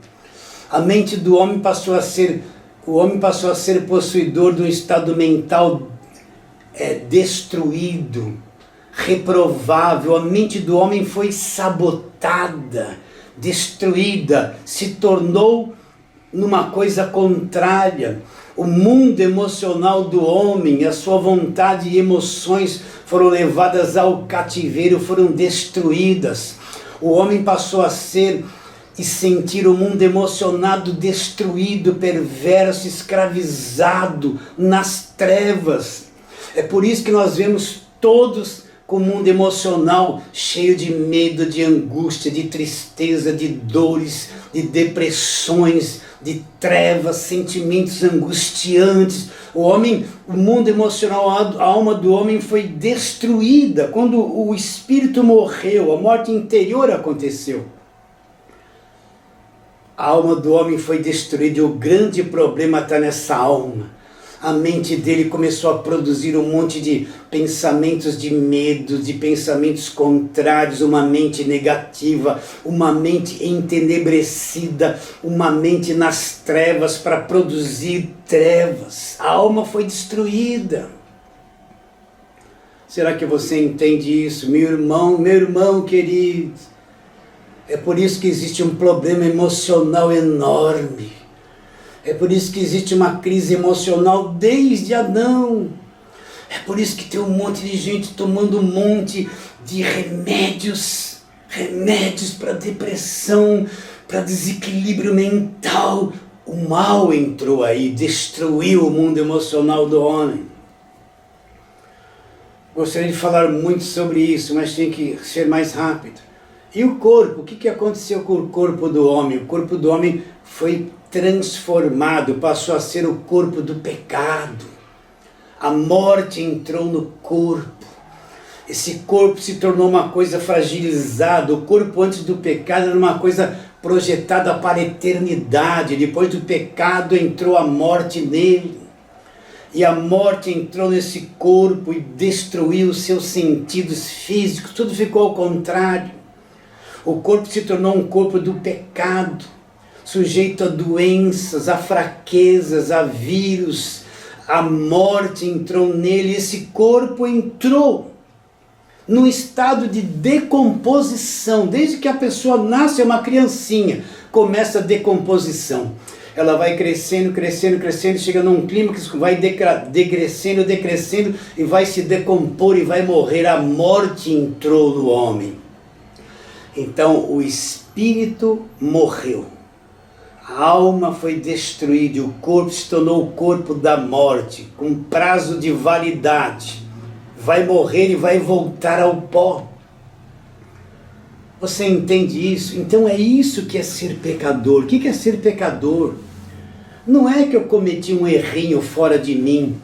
[SPEAKER 1] A mente do homem passou a ser, o homem passou a ser possuidor de um estado mental destruído, reprovável. A mente do homem foi sabotada, destruída, se tornou numa coisa contrária. O mundo emocional do homem, a sua vontade e emoções foram levadas ao cativeiro, foram destruídas. O homem passou a ser e sentir o mundo emocionado destruído, perverso, escravizado nas trevas. É por isso que nós vemos todos com o mundo emocional cheio de medo, de angústia, de tristeza, de dores, de depressões, de trevas, sentimentos angustiantes. O mundo emocional, a alma do homem foi destruída quando o espírito morreu, a morte interior aconteceu. A alma do homem foi destruída e o grande problema está nessa alma. A mente dele começou a produzir um monte de pensamentos de medo, de pensamentos contrários, uma mente negativa, uma mente entenebrecida, uma mente nas trevas para produzir trevas. A alma foi destruída. Será que você entende isso? Meu irmão querido, é por isso que existe um problema emocional enorme. É por isso que existe uma crise emocional desde Adão. É por isso que tem um monte de gente tomando um monte de remédios para depressão, para desequilíbrio mental. O mal entrou aí, destruiu o mundo emocional do homem. Gostaria de falar muito sobre isso, mas tem que ser mais rápido. E o corpo? O que aconteceu com o corpo do homem? O corpo do homem foi transformado, passou a ser o corpo do pecado. A morte entrou no corpo. Esse corpo se tornou uma coisa fragilizada. O corpo antes do pecado era uma coisa projetada para a eternidade. Depois do pecado entrou a morte nele. E a morte entrou nesse corpo e destruiu os seus sentidos físicos. Tudo ficou ao contrário. O corpo se tornou um corpo do pecado, sujeito a doenças, a fraquezas, a vírus. A morte entrou nele. Esse corpo entrou num estado de decomposição. Desde que a pessoa nasce, é uma criancinha, começa a decomposição. Ela vai crescendo, crescendo, crescendo, chega num clima que vai decrescendo, decrescendo e vai se decompor e vai morrer. A morte entrou no homem. Então o espírito morreu. A alma foi destruída e o corpo se tornou o corpo da morte, com prazo de validade. Vai morrer e vai voltar ao pó. Você entende isso? Então é isso que é ser pecador. O que é ser pecador? Não é que eu cometi um errinho fora de mim.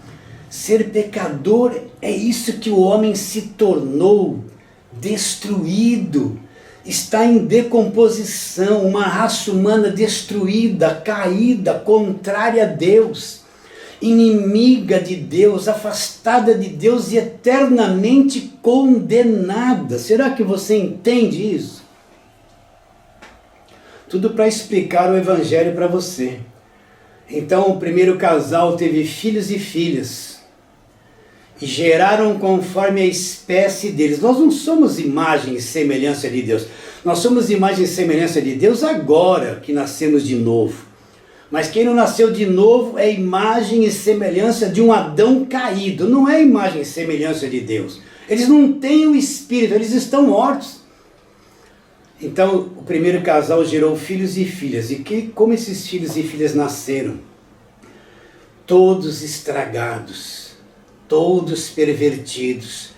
[SPEAKER 1] Ser pecador é isso que o homem se tornou, destruído, está em decomposição, uma raça humana destruída, caída, contrária a Deus, inimiga de Deus, afastada de Deus e eternamente condenada. Será que você entende isso? Tudo para explicar o Evangelho para você. Então o primeiro casal teve filhos e filhas, e geraram conforme a espécie deles. Nós não somos imagem e semelhança de Deus. Nós somos imagem e semelhança de Deus agora que nascemos de novo. Mas quem não nasceu de novo é imagem e semelhança de um Adão caído. Não é imagem e semelhança de Deus. Eles não têm o Espírito, eles estão mortos. Então o primeiro casal gerou filhos e filhas. E como esses filhos e filhas nasceram? Todos estragados, todos pervertidos,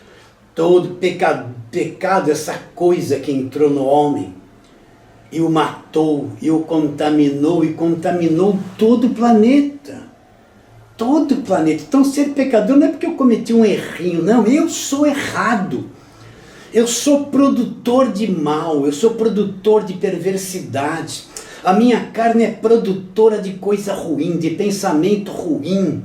[SPEAKER 1] todo pecado, essa coisa que entrou no homem e o matou, e o contaminou, e contaminou todo o planeta. Todo o planeta. Então ser pecador não é porque eu cometi um errinho, não, eu sou errado. Eu sou produtor de mal, eu sou produtor de perversidade. A minha carne é produtora de coisa ruim, de pensamento ruim.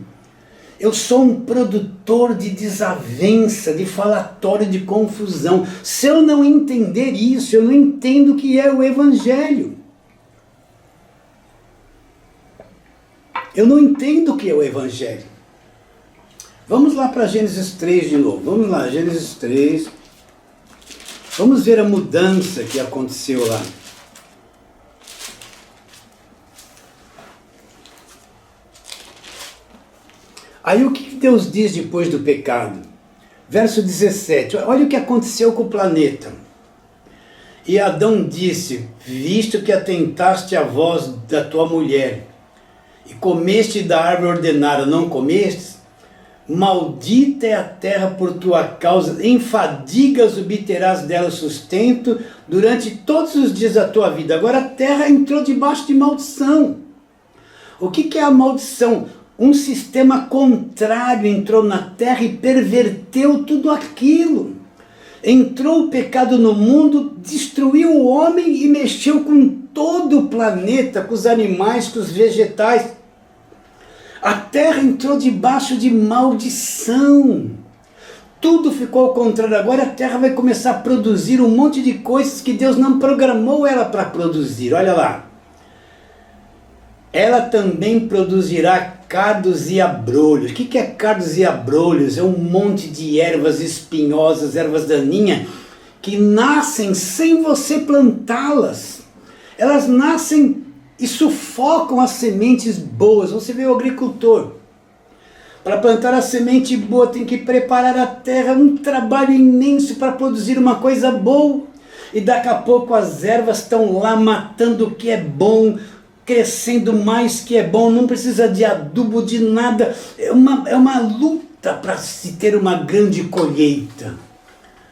[SPEAKER 1] Eu sou um produtor de desavença, de falatório, de confusão. Se eu não entender isso, eu não entendo o que é o Evangelho. Eu não entendo o que é o Evangelho. Vamos lá para Gênesis 3 de novo. Vamos lá, Gênesis 3. Vamos ver a mudança que aconteceu lá. Aí o que Deus diz depois do pecado? Verso 17, olha o que aconteceu com o planeta. E Adão disse, visto que atentaste à voz da tua mulher, e comeste da árvore ordenada, não comestes? Maldita é a terra por tua causa, em fadigas obterás dela sustento durante todos os dias da tua vida. Agora a terra entrou debaixo de maldição. O que é a maldição? Um sistema contrário entrou na terra e perverteu tudo aquilo. Entrou o pecado no mundo, destruiu o homem e mexeu com todo o planeta, com os animais, com os vegetais. A terra entrou debaixo de maldição. Tudo ficou ao contrário. Agora a terra vai começar a produzir um monte de coisas que Deus não programou ela para produzir. Olha lá. Ela também produzirá cardos e abrolhos. O que é cardos e abrolhos? É um monte de ervas espinhosas, ervas daninhas, que nascem sem você plantá-las. Elas nascem e sufocam as sementes boas. Você vê o agricultor. Para plantar a semente boa tem que preparar a terra, um trabalho imenso para produzir uma coisa boa. E daqui a pouco as ervas estão lá matando o que é bom, crescendo mais que é bom, não precisa de adubo, de nada. É uma luta para se ter uma grande colheita.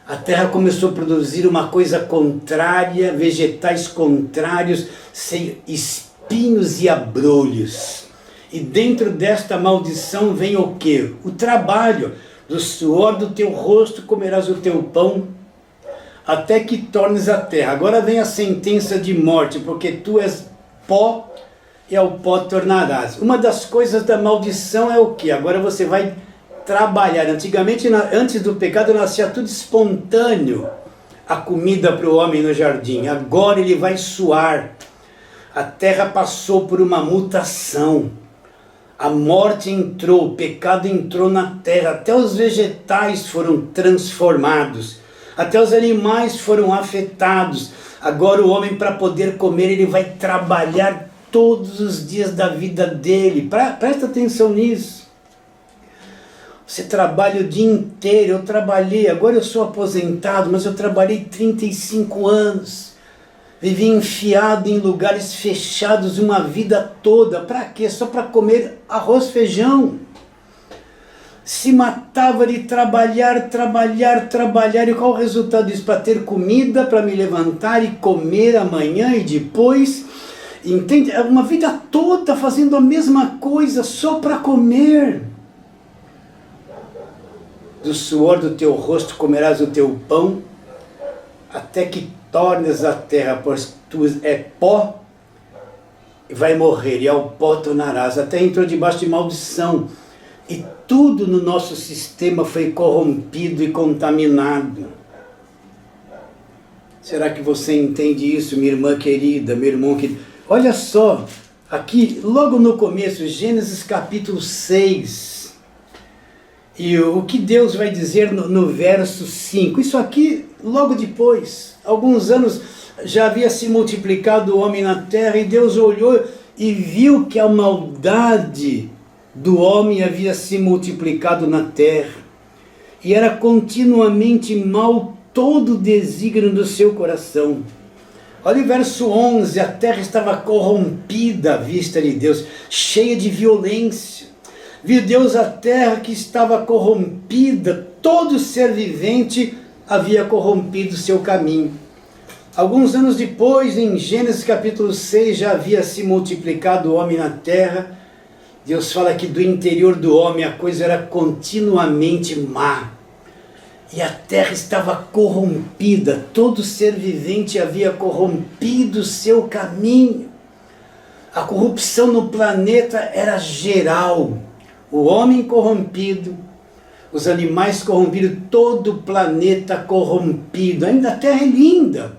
[SPEAKER 1] A terra começou a produzir uma coisa contrária, vegetais contrários, sem espinhos e abrolhos. E dentro desta maldição vem o quê? O trabalho. Do suor do teu rosto comerás o teu pão. até que tornes a terra. Agora vem a sentença de morte, porque tu és pó e ao pó tornarás. Uma das coisas da maldição é o que? Agora você vai trabalhar. Antigamente, antes do pecado, nascia tudo espontâneo, a comida para o homem no jardim. Agora ele vai suar. A terra passou por uma mutação. A morte entrou, o pecado entrou na terra. Até os vegetais foram transformados. Até os animais foram afetados. Agora o homem, para poder comer, ele vai trabalhar todos os dias da vida dele. Presta atenção nisso. Você trabalha o dia inteiro. Eu trabalhei, agora eu sou aposentado, mas eu trabalhei 35 anos. Vivi enfiado em lugares fechados uma vida toda. Para quê? Só para comer arroz, feijão. Se matava de trabalhar. E qual o resultado disso? Para ter comida, para me levantar e comer amanhã e depois. Entende? Uma vida toda fazendo a mesma coisa só para comer. Do suor do teu rosto comerás o teu pão, até que tornes a terra, pois tu é pó, e vai morrer, e ao pó tornarás. A terra entrou debaixo de maldição, e tudo no nosso sistema foi corrompido e contaminado. Será que você entende isso, minha irmã querida, meu irmão querido? Olha só, aqui, logo no começo, Gênesis capítulo 6, e o que Deus vai dizer no verso 5, isso aqui logo depois, alguns anos já havia se multiplicado o homem na terra, e Deus olhou e viu que a maldade do homem havia se multiplicado na terra, e era continuamente mal todo o desígnio do seu coração. Olha o verso 11, a terra estava corrompida à vista de Deus, cheia de violência. Viu Deus a terra que estava corrompida, todo ser vivente havia corrompido seu caminho. Alguns anos depois, em Gênesis capítulo 6, já havia se multiplicado o homem na terra. Deus fala que do interior do homem a coisa era continuamente má. E a terra estava corrompida, todo ser vivente havia corrompido seu caminho. A corrupção no planeta era geral. O homem corrompido, os animais corrompidos, todo o planeta corrompido. Ainda a terra é linda,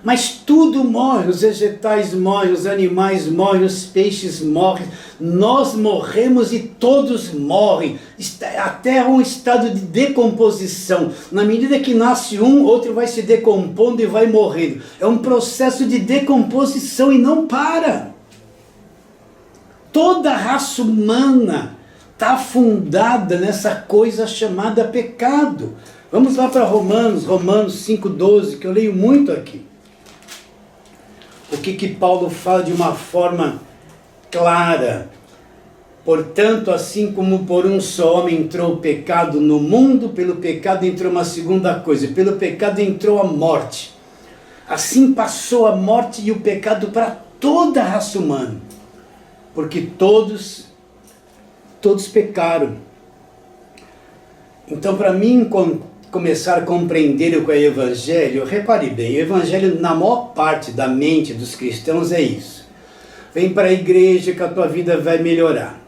[SPEAKER 1] mas tudo morre, os vegetais morrem, os animais morrem, os peixes morrem, nós morremos e todos morrem. A terra é um estado de decomposição. Na medida que nasce um, outro vai se decompondo e vai morrendo. É um processo de decomposição e não para. Toda a raça humana está afundada nessa coisa chamada pecado. Vamos lá para Romanos 5,12, que eu leio muito aqui. O que Paulo fala de uma forma clara. Portanto, assim como por um só homem entrou o pecado no mundo, pelo pecado entrou uma segunda coisa, pelo pecado entrou a morte. Assim passou a morte e o pecado para toda a raça humana. Porque todos pecaram. Então, para mim começar a compreender o que é o Evangelho, repare bem, o Evangelho na maior parte da mente dos cristãos é isso. Vem para a igreja que a tua vida vai melhorar.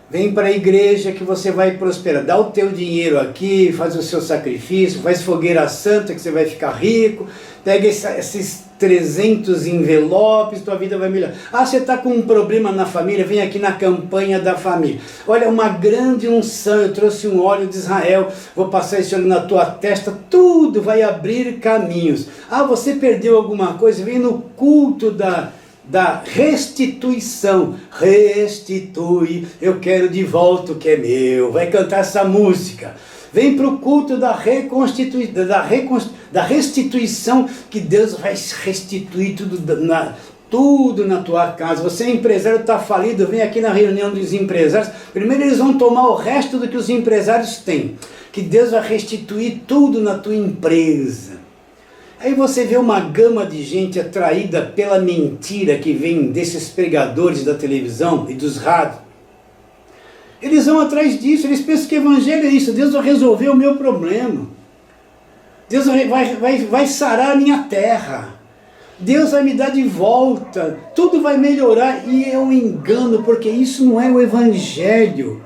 [SPEAKER 1] Vem para a igreja que você vai prosperar. Dá o teu dinheiro aqui, faz o seu sacrifício, faz fogueira santa que você vai ficar rico. Pega esses 300 envelopes, tua vida vai melhorar. Ah, você está com um problema na família, vem aqui na campanha da família. Olha, uma grande unção, eu trouxe um óleo de Israel, vou passar esse óleo na tua testa, tudo vai abrir caminhos. Ah, você perdeu alguma coisa, vem no culto da restituição. Restitui, eu quero de volta o que é meu. Vai cantar essa música. Vem para o culto da restituição, que Deus vai restituir tudo na tua casa. Você é empresário, está falido, vem aqui na reunião dos empresários. Primeiro eles vão tomar o resto do que os empresários têm, que Deus vai restituir tudo na tua empresa. Aí você vê uma gama de gente atraída pela mentira que vem desses pregadores da televisão e dos rádios. Eles vão atrás disso, eles pensam que o evangelho é isso, Deus vai resolver o meu problema. Deus vai sarar a minha terra. Deus vai me dar de volta. Tudo vai melhorar. E é um engano, porque isso não é o Evangelho.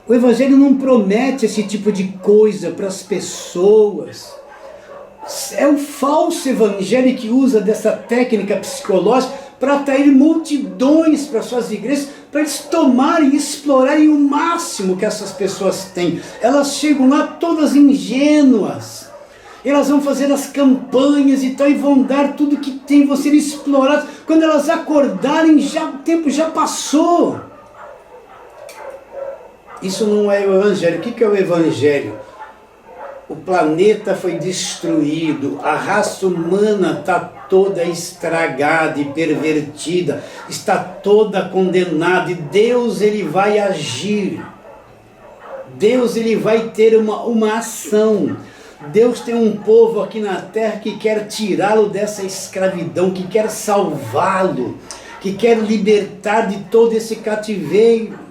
[SPEAKER 1] O Evangelho não promete esse tipo de coisa para as pessoas. É o falso Evangelho que usa dessa técnica psicológica para atrair multidões para suas igrejas, para eles tomarem e explorarem o máximo que essas pessoas têm. Elas chegam lá todas ingênuas. Elas vão fazer as campanhas e tal, e vão dar tudo que tem, vão ser exploradas. Quando elas acordarem, o tempo já passou. Isso não é o Evangelho. O que é o Evangelho? O planeta foi destruído, a raça humana está toda estragada e pervertida, está toda condenada, e Deus ele vai agir. Deus ele vai ter uma ação. Deus tem um povo aqui na terra que quer tirá-lo dessa escravidão, que quer salvá-lo, que quer libertar de todo esse cativeiro.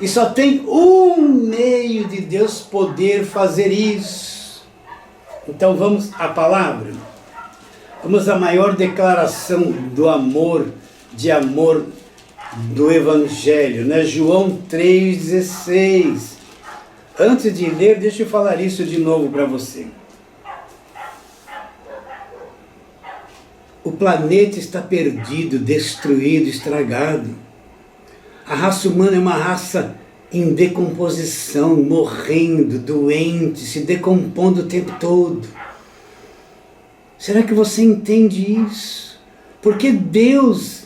[SPEAKER 1] E só tem um meio de Deus poder fazer isso. Então vamos à palavra. Vamos à maior declaração do amor, de amor do Evangelho, né? João 3,16. Antes de ler, deixa eu falar isso de novo para você. O planeta está perdido, destruído, estragado. A raça humana é uma raça em decomposição, morrendo, doente, se decompondo o tempo todo. Será que você entende isso? Porque Deus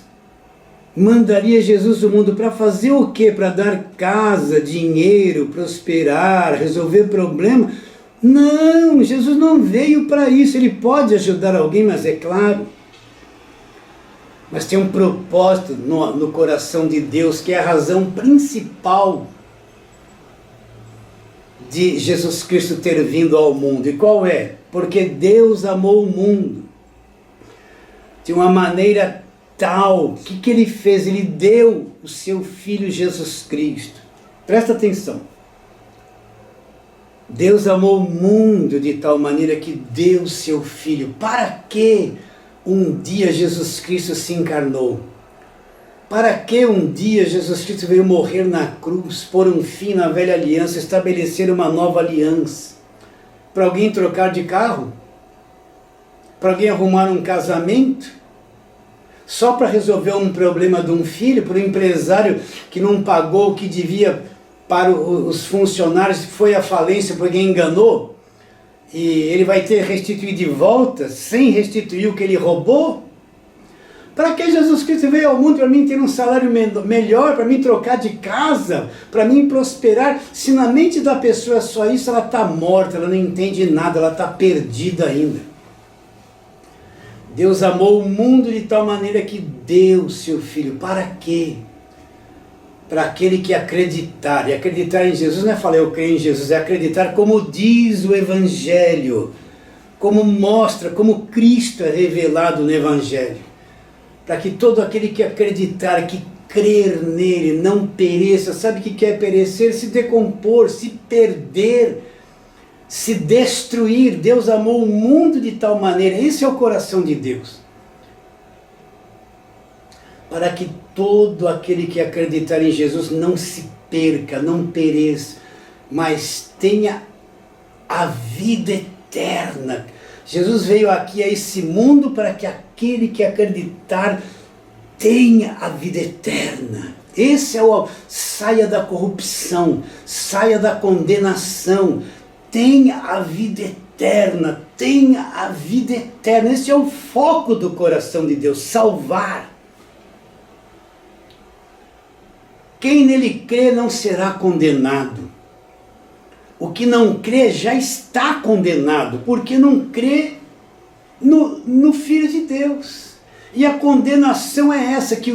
[SPEAKER 1] mandaria Jesus ao mundo para fazer o quê? Para dar casa, dinheiro, prosperar, resolver problema? Não, Jesus não veio para isso. Ele pode ajudar alguém, mas é claro. Mas tem um propósito no coração de Deus, que é a razão principal de Jesus Cristo ter vindo ao mundo. E qual é? Porque Deus amou o mundo de uma maneira tal. O que ele fez? Ele deu o seu Filho Jesus Cristo. Presta atenção. Deus amou o mundo de tal maneira que deu o seu Filho. Para quê? Um dia Jesus Cristo se encarnou. Para que um dia Jesus Cristo veio morrer na cruz, pôr um fim na velha aliança, estabelecer uma nova aliança? Para alguém trocar de carro? Para alguém arrumar um casamento? Só para resolver um problema de um filho? Para um empresário que não pagou o que devia para os funcionários, foi à falência porque enganou? E ele vai ter que restituir de volta, sem restituir o que ele roubou? Para que Jesus Cristo veio ao mundo? Para mim ter um salário melhor, para mim trocar de casa, para mim prosperar? Se na mente da pessoa é só isso, ela está morta, ela não entende nada, ela está perdida ainda. Deus amou o mundo de tal maneira que deu o seu Filho. Para quê? Para aquele que acreditar. E acreditar em Jesus não é falar eu creio em Jesus, é acreditar como diz o Evangelho, como mostra, como Cristo é revelado no Evangelho. Para que todo aquele que acreditar, que crer nele, não pereça. Sabe o que quer perecer? Se decompor, se perder, se destruir. Deus amou o mundo de tal maneira. Esse é o coração de Deus. Para que todo aquele que acreditar em Jesus não se perca, não pereça, mas tenha a vida eterna. Jesus veio aqui a esse mundo para que aquele que acreditar tenha a vida eterna. Esse é o saia da corrupção, saia da condenação, tenha a vida eterna, tenha a vida eterna. Esse é o foco do coração de Deus, salvar. Quem nele crê não será condenado. O que não crê já está condenado, porque não crê no Filho de Deus. E a condenação é essa, que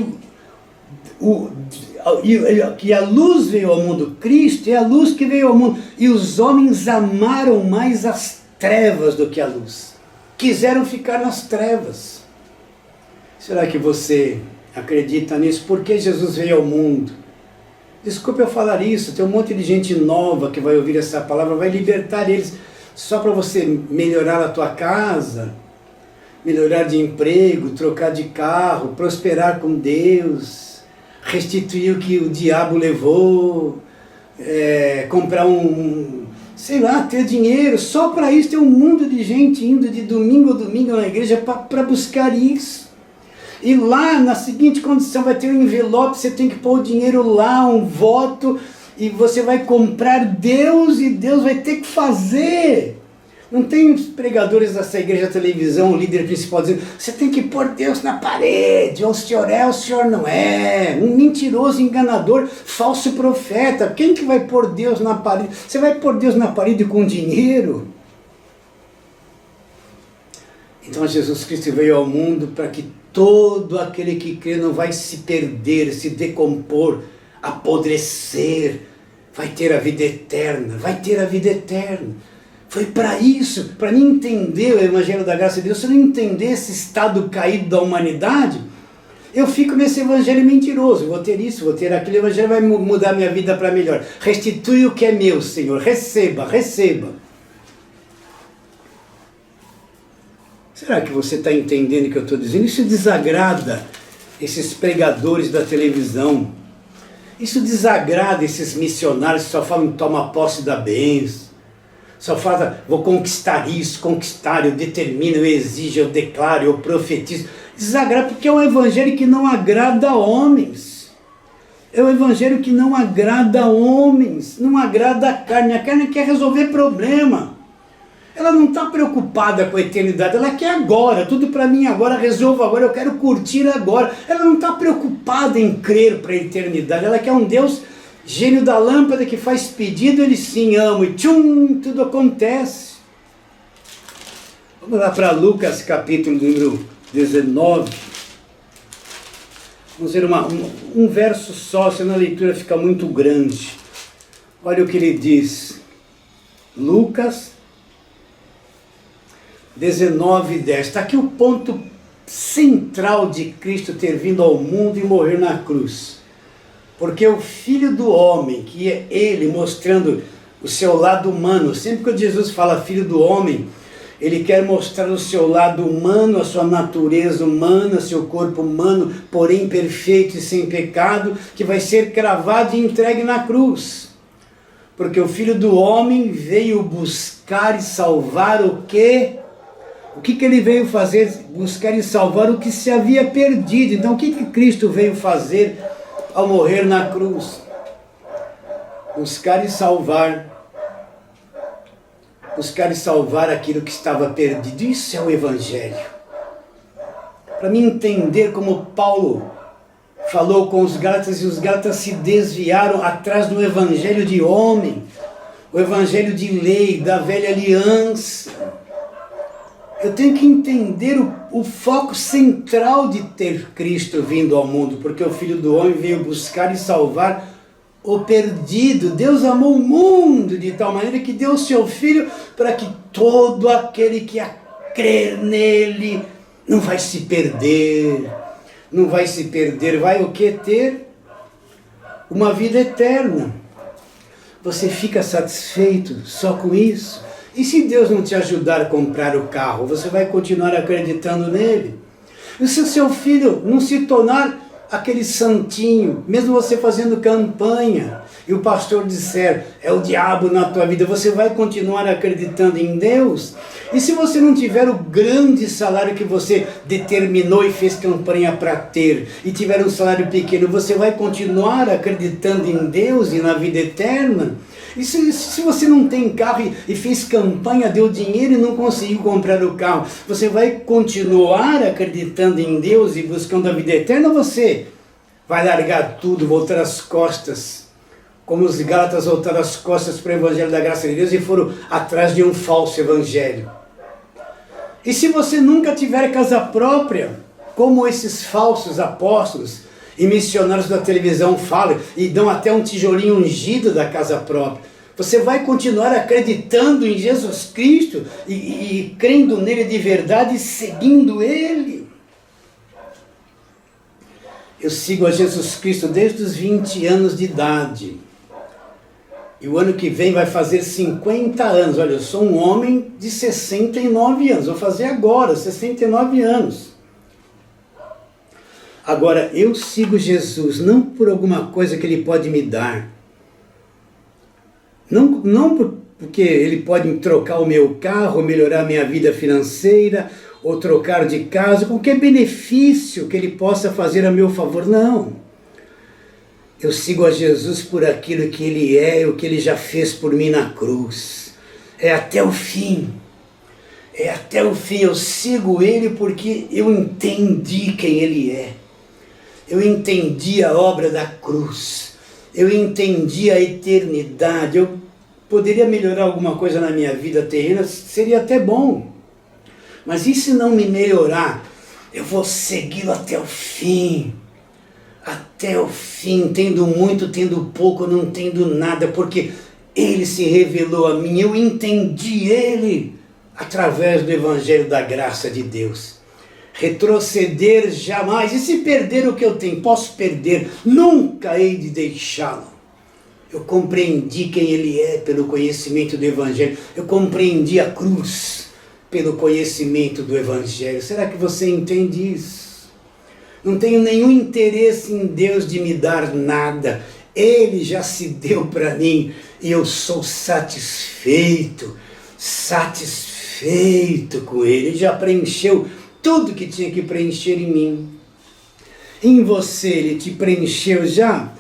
[SPEAKER 1] a luz veio ao mundo. Cristo é a luz que veio ao mundo. E os homens amaram mais as trevas do que a luz. Quiseram ficar nas trevas. Será que você acredita nisso? Por que Jesus veio ao mundo? Desculpe eu falar isso, tem um monte de gente nova que vai ouvir essa palavra, vai libertar eles. só para você melhorar a tua casa, melhorar de emprego, trocar de carro, prosperar com Deus, restituir o que o diabo levou, comprar sei lá, ter dinheiro. Só para isso tem um mundo de gente indo de domingo a domingo na igreja para buscar isso. E lá, na seguinte condição, vai ter um envelope, você tem que pôr o dinheiro lá, um voto, e você vai comprar Deus, e Deus vai ter que fazer. Não tem os pregadores dessa igreja, televisão, o líder principal dizendo, você tem que pôr Deus na parede, ou o senhor não é, um mentiroso, enganador, falso profeta. Quem que vai pôr Deus na parede? Você vai pôr Deus na parede com dinheiro? Então Jesus Cristo veio ao mundo para que todo aquele que crê não vai se perder, se decompor, apodrecer, vai ter a vida eterna, vai ter a vida eterna. Foi para isso, para mim entender o Evangelho da Graça de Deus. Se eu não entender esse estado caído da humanidade, eu fico nesse evangelho mentiroso, vou ter isso, vou ter aquilo, o evangelho vai mudar minha vida para melhor. Restitui o que é meu, Senhor, receba, receba. Será que você está entendendo o que eu estou dizendo? Isso desagrada esses pregadores da televisão. Isso desagrada esses missionários que só falam toma posse da bênção. Só fala, vou conquistar isso, conquistar, eu determino, eu exijo, eu declaro, eu profetizo. Desagrada porque é um evangelho que não agrada a homens. É um evangelho que não agrada a homens, não agrada a carne. A carne quer resolver problema. Ela não está preocupada com a eternidade, ela quer agora, tudo para mim agora, resolvo agora, eu quero curtir agora. Ela não está preocupada em crer para a eternidade, ela quer um Deus gênio da lâmpada que faz pedido, ele sim ama e tchum, tudo acontece. Vamos lá para Lucas capítulo número 19. Vamos ver um verso só, senão a leitura fica muito grande. Olha o que ele diz. Lucas 19:10. Está aqui o ponto central de Cristo ter vindo ao mundo e morrer na cruz. Porque o Filho do Homem, que é Ele mostrando o seu lado humano, sempre que Jesus fala Filho do Homem, Ele quer mostrar o seu lado humano, a sua natureza humana, seu corpo humano, porém perfeito e sem pecado, que vai ser cravado e entregue na cruz. Porque o Filho do Homem veio buscar e salvar o quê? O que Ele veio fazer? Buscar e salvar o que se havia perdido. Então o que Cristo veio fazer ao morrer na cruz? Buscar e salvar aquilo que estava perdido. Isso é o Evangelho. Para mim entender como Paulo falou com os Gálatas, e os Gálatas se desviaram atrás do Evangelho de homem, o Evangelho de lei, da velha aliança. Eu tenho que entender o foco central de ter Cristo vindo ao mundo, porque o Filho do Homem veio buscar e salvar o perdido. Deus amou o mundo de tal maneira que deu o seu Filho para que todo aquele que crer nele não vai se perder, vai o que? Ter uma vida eterna. Você fica satisfeito só com isso? E se Deus não te ajudar a comprar o carro, você vai continuar acreditando nele? E se o seu filho não se tornar aquele santinho, mesmo você fazendo campanha, e o pastor disser, é o diabo na tua vida, você vai continuar acreditando em Deus? E se você não tiver o grande salário que você determinou e fez campanha para ter, e tiver um salário pequeno, você vai continuar acreditando em Deus e na vida eterna? E se você não tem carro e fez campanha, deu dinheiro e não conseguiu comprar o carro, você vai continuar acreditando em Deus e buscando a vida eterna, ou você vai largar tudo, voltar as costas, como os Gálatas voltaram as costas para o Evangelho da Graça de Deus e foram atrás de um falso Evangelho? E se você nunca tiver casa própria, como esses falsos apóstolos e missionários da televisão falam, e dão até um tijolinho ungido da casa própria, você vai continuar acreditando em Jesus Cristo e crendo nele de verdade e seguindo ele? Eu sigo a Jesus Cristo desde os 20 anos de idade. E o ano que vem vai fazer 50 anos. Olha, eu sou um homem de 69 anos. Vou fazer agora, 69 anos. Agora, eu sigo Jesus não por alguma coisa que Ele pode me dar. Não porque Ele pode me trocar o meu carro, melhorar a minha vida financeira, ou trocar de casa, qualquer benefício que Ele possa fazer a meu favor. Não. Eu sigo a Jesus por aquilo que Ele é, o que Ele já fez por mim na cruz. É até o fim. É até o fim. Eu sigo Ele porque eu entendi quem Ele é. Eu entendi a obra da cruz. Eu entendi a eternidade. Eu poderia melhorar alguma coisa na minha vida terrena, seria até bom. Mas e se não me melhorar? Eu vou segui-lo até o fim. Até o fim, tendo muito, tendo pouco, não tendo nada, porque Ele se revelou a mim, eu entendi Ele através do Evangelho da graça de Deus. Retroceder jamais, e se perder o que eu tenho, posso perder, nunca hei de deixá-lo. Eu compreendi quem Ele é pelo conhecimento do Evangelho, eu compreendi a cruz pelo conhecimento do Evangelho. Será que você entende isso? Não tenho nenhum interesse em Deus de me dar nada. Ele já se deu para mim e eu sou satisfeito com Ele. Ele já preencheu tudo que tinha que preencher em mim. Em você, Ele te preencheu já?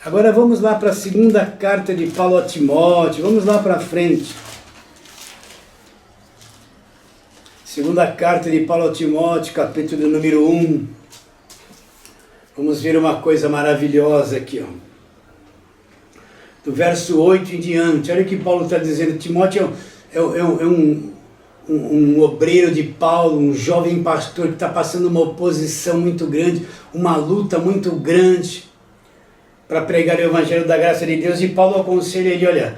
[SPEAKER 1] Agora vamos lá para a segunda carta de Paulo a Timóteo. Vamos lá para frente. Segunda carta de Paulo a Timóteo, capítulo número 1. Vamos ver uma coisa maravilhosa aqui, ó. Do verso 8 em diante. Olha o que Paulo está dizendo. Timóteo é um obreiro de Paulo, um jovem pastor que está passando uma oposição muito grande, uma luta muito grande para pregar o Evangelho da graça de Deus. E Paulo aconselha ele, olha,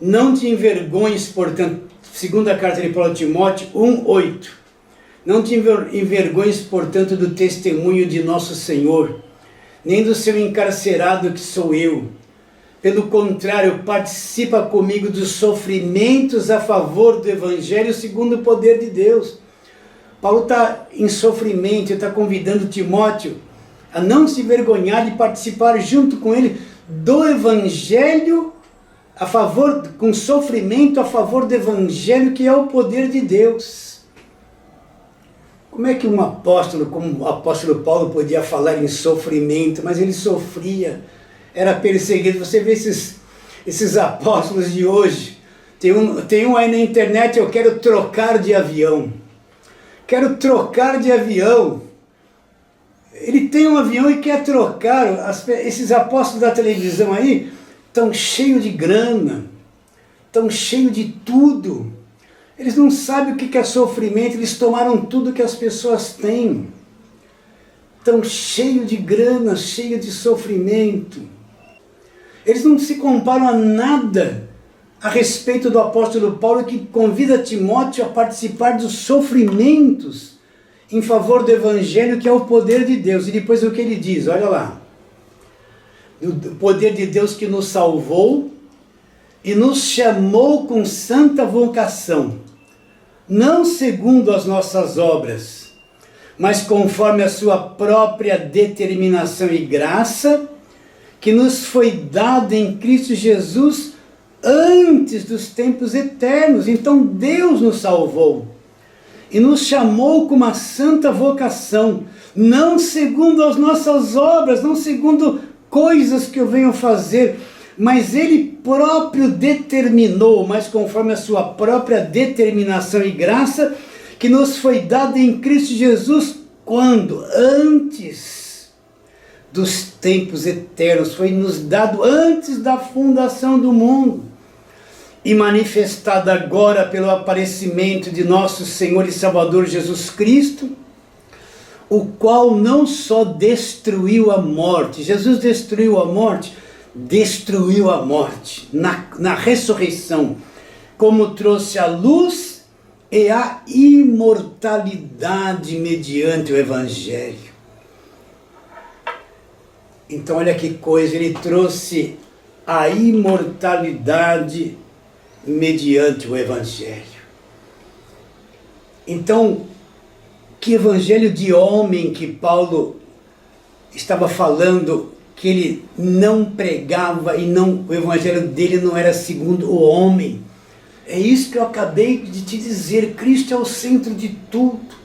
[SPEAKER 1] não te envergonhes, portanto, segunda carta de Paulo a Timóteo 1:8. Não te envergonhes, portanto, do testemunho de nosso Senhor, nem do seu encarcerado que sou eu. Pelo contrário, participa comigo dos sofrimentos a favor do Evangelho segundo o poder de Deus. Paulo está em sofrimento, está convidando Timóteo a não se envergonhar de participar junto com ele do Evangelho a favor, com sofrimento a favor do Evangelho, que é o poder de Deus. Como é que um apóstolo, como o apóstolo Paulo, podia falar em sofrimento? Mas ele sofria, era perseguido. Você vê esses apóstolos de hoje. Tem um aí na internet, eu quero trocar de avião. Quero trocar de avião. Ele tem um avião e quer trocar. Esses apóstolos da televisão aí estão cheios de grana, estão cheios de tudo. Eles não sabem o que é sofrimento, eles tomaram tudo que as pessoas têm. Estão cheios de grana, cheios de sofrimento. Eles não se comparam a nada a respeito do apóstolo Paulo, que convida Timóteo a participar dos sofrimentos em favor do Evangelho, que é o poder de Deus. E depois o que ele diz, olha lá. O poder de Deus que nos salvou e nos chamou com santa vocação, não segundo as nossas obras, mas conforme a sua própria determinação e graça, que nos foi dada em Cristo Jesus antes dos tempos eternos. Então Deus nos salvou e nos chamou com uma santa vocação, não segundo as nossas obras, não segundo coisas que eu venho fazer, mas Ele próprio determinou, mas conforme a sua própria determinação e graça, que nos foi dada em Cristo Jesus, quando? Antes dos tempos eternos, foi nos dado antes da fundação do mundo, e manifestado agora pelo aparecimento de nosso Senhor e Salvador Jesus Cristo, o qual não só destruiu a morte, Jesus destruiu a morte na ressurreição, como trouxe a luz e a imortalidade mediante o Evangelho. Então olha que coisa, ele trouxe a imortalidade mediante o Evangelho. Então, que evangelho de homem que Paulo estava falando, que ele não pregava e o evangelho dele não era segundo o homem. É isso que eu acabei de te dizer, Cristo é o centro de tudo.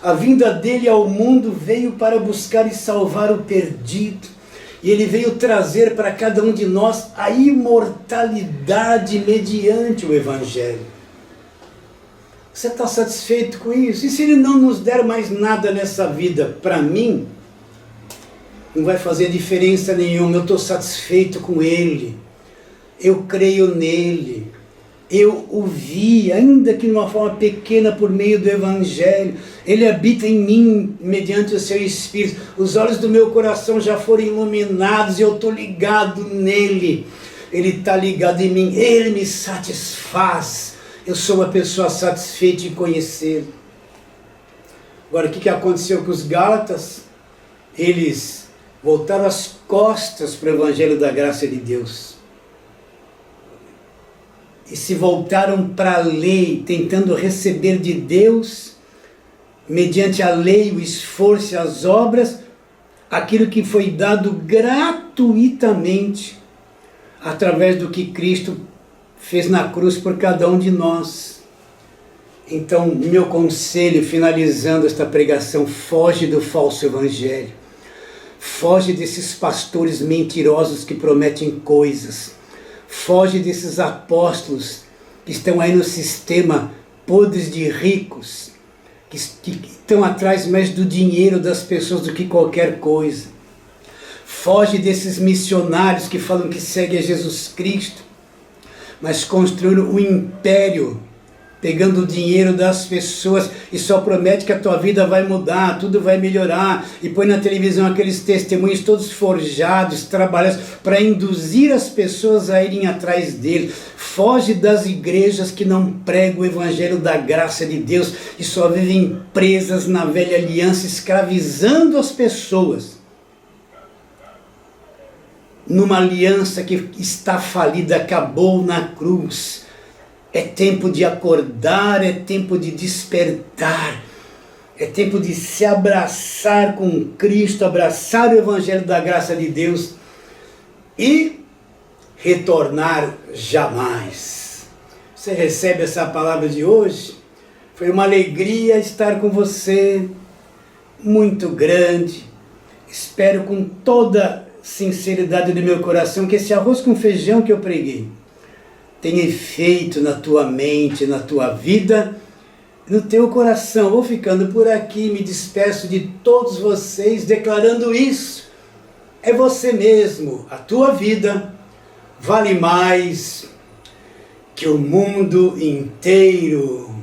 [SPEAKER 1] A vinda dele ao mundo veio para buscar e salvar o perdido. E ele veio trazer para cada um de nós a imortalidade mediante o evangelho. Você está satisfeito com isso? E se ele não nos der mais nada nessa vida, para mim, não vai fazer diferença nenhuma. Eu estou satisfeito com ele. Eu creio nele. Eu o vi, ainda que de uma forma pequena, por meio do Evangelho. Ele habita em mim, mediante o seu Espírito. Os olhos do meu coração já foram iluminados e eu estou ligado nele. Ele está ligado em mim. Ele me satisfaz. Eu sou uma pessoa satisfeita em conhecer. Agora, o que aconteceu com os Gálatas? Eles voltaram as costas para o Evangelho da graça de Deus. E se voltaram para a lei, tentando receber de Deus, mediante a lei, o esforço e as obras, aquilo que foi dado gratuitamente, através do que Cristo fez na cruz por cada um de nós. Então, meu conselho, finalizando esta pregação, foge do falso evangelho. Foge desses pastores mentirosos que prometem coisas. Foge desses apóstolos que estão aí no sistema, podres de ricos, que estão atrás mais do dinheiro das pessoas do que qualquer coisa. Foge desses missionários que falam que seguem a Jesus Cristo, mas construíram um império, pegando o dinheiro das pessoas e só promete que a tua vida vai mudar, tudo vai melhorar, e põe na televisão aqueles testemunhos todos forjados, trabalhados, para induzir as pessoas a irem atrás dele. Foge das igrejas que não pregam o evangelho da graça de Deus e só vivem presas na velha aliança, escravizando as pessoas numa aliança que está falida, acabou na cruz. É tempo de acordar, é tempo de despertar, é tempo de se abraçar com Cristo, abraçar o evangelho da graça de Deus e retornar jamais. Você recebe essa palavra de hoje? Foi uma alegria estar com você, muito grande. Espero com toda sinceridade do meu coração que esse arroz com feijão que eu preguei tenha efeito na tua mente, na tua vida, no teu coração. Vou ficando por aqui, me despeço de todos vocês, declarando isso. É você mesmo, a tua vida vale mais que o mundo inteiro.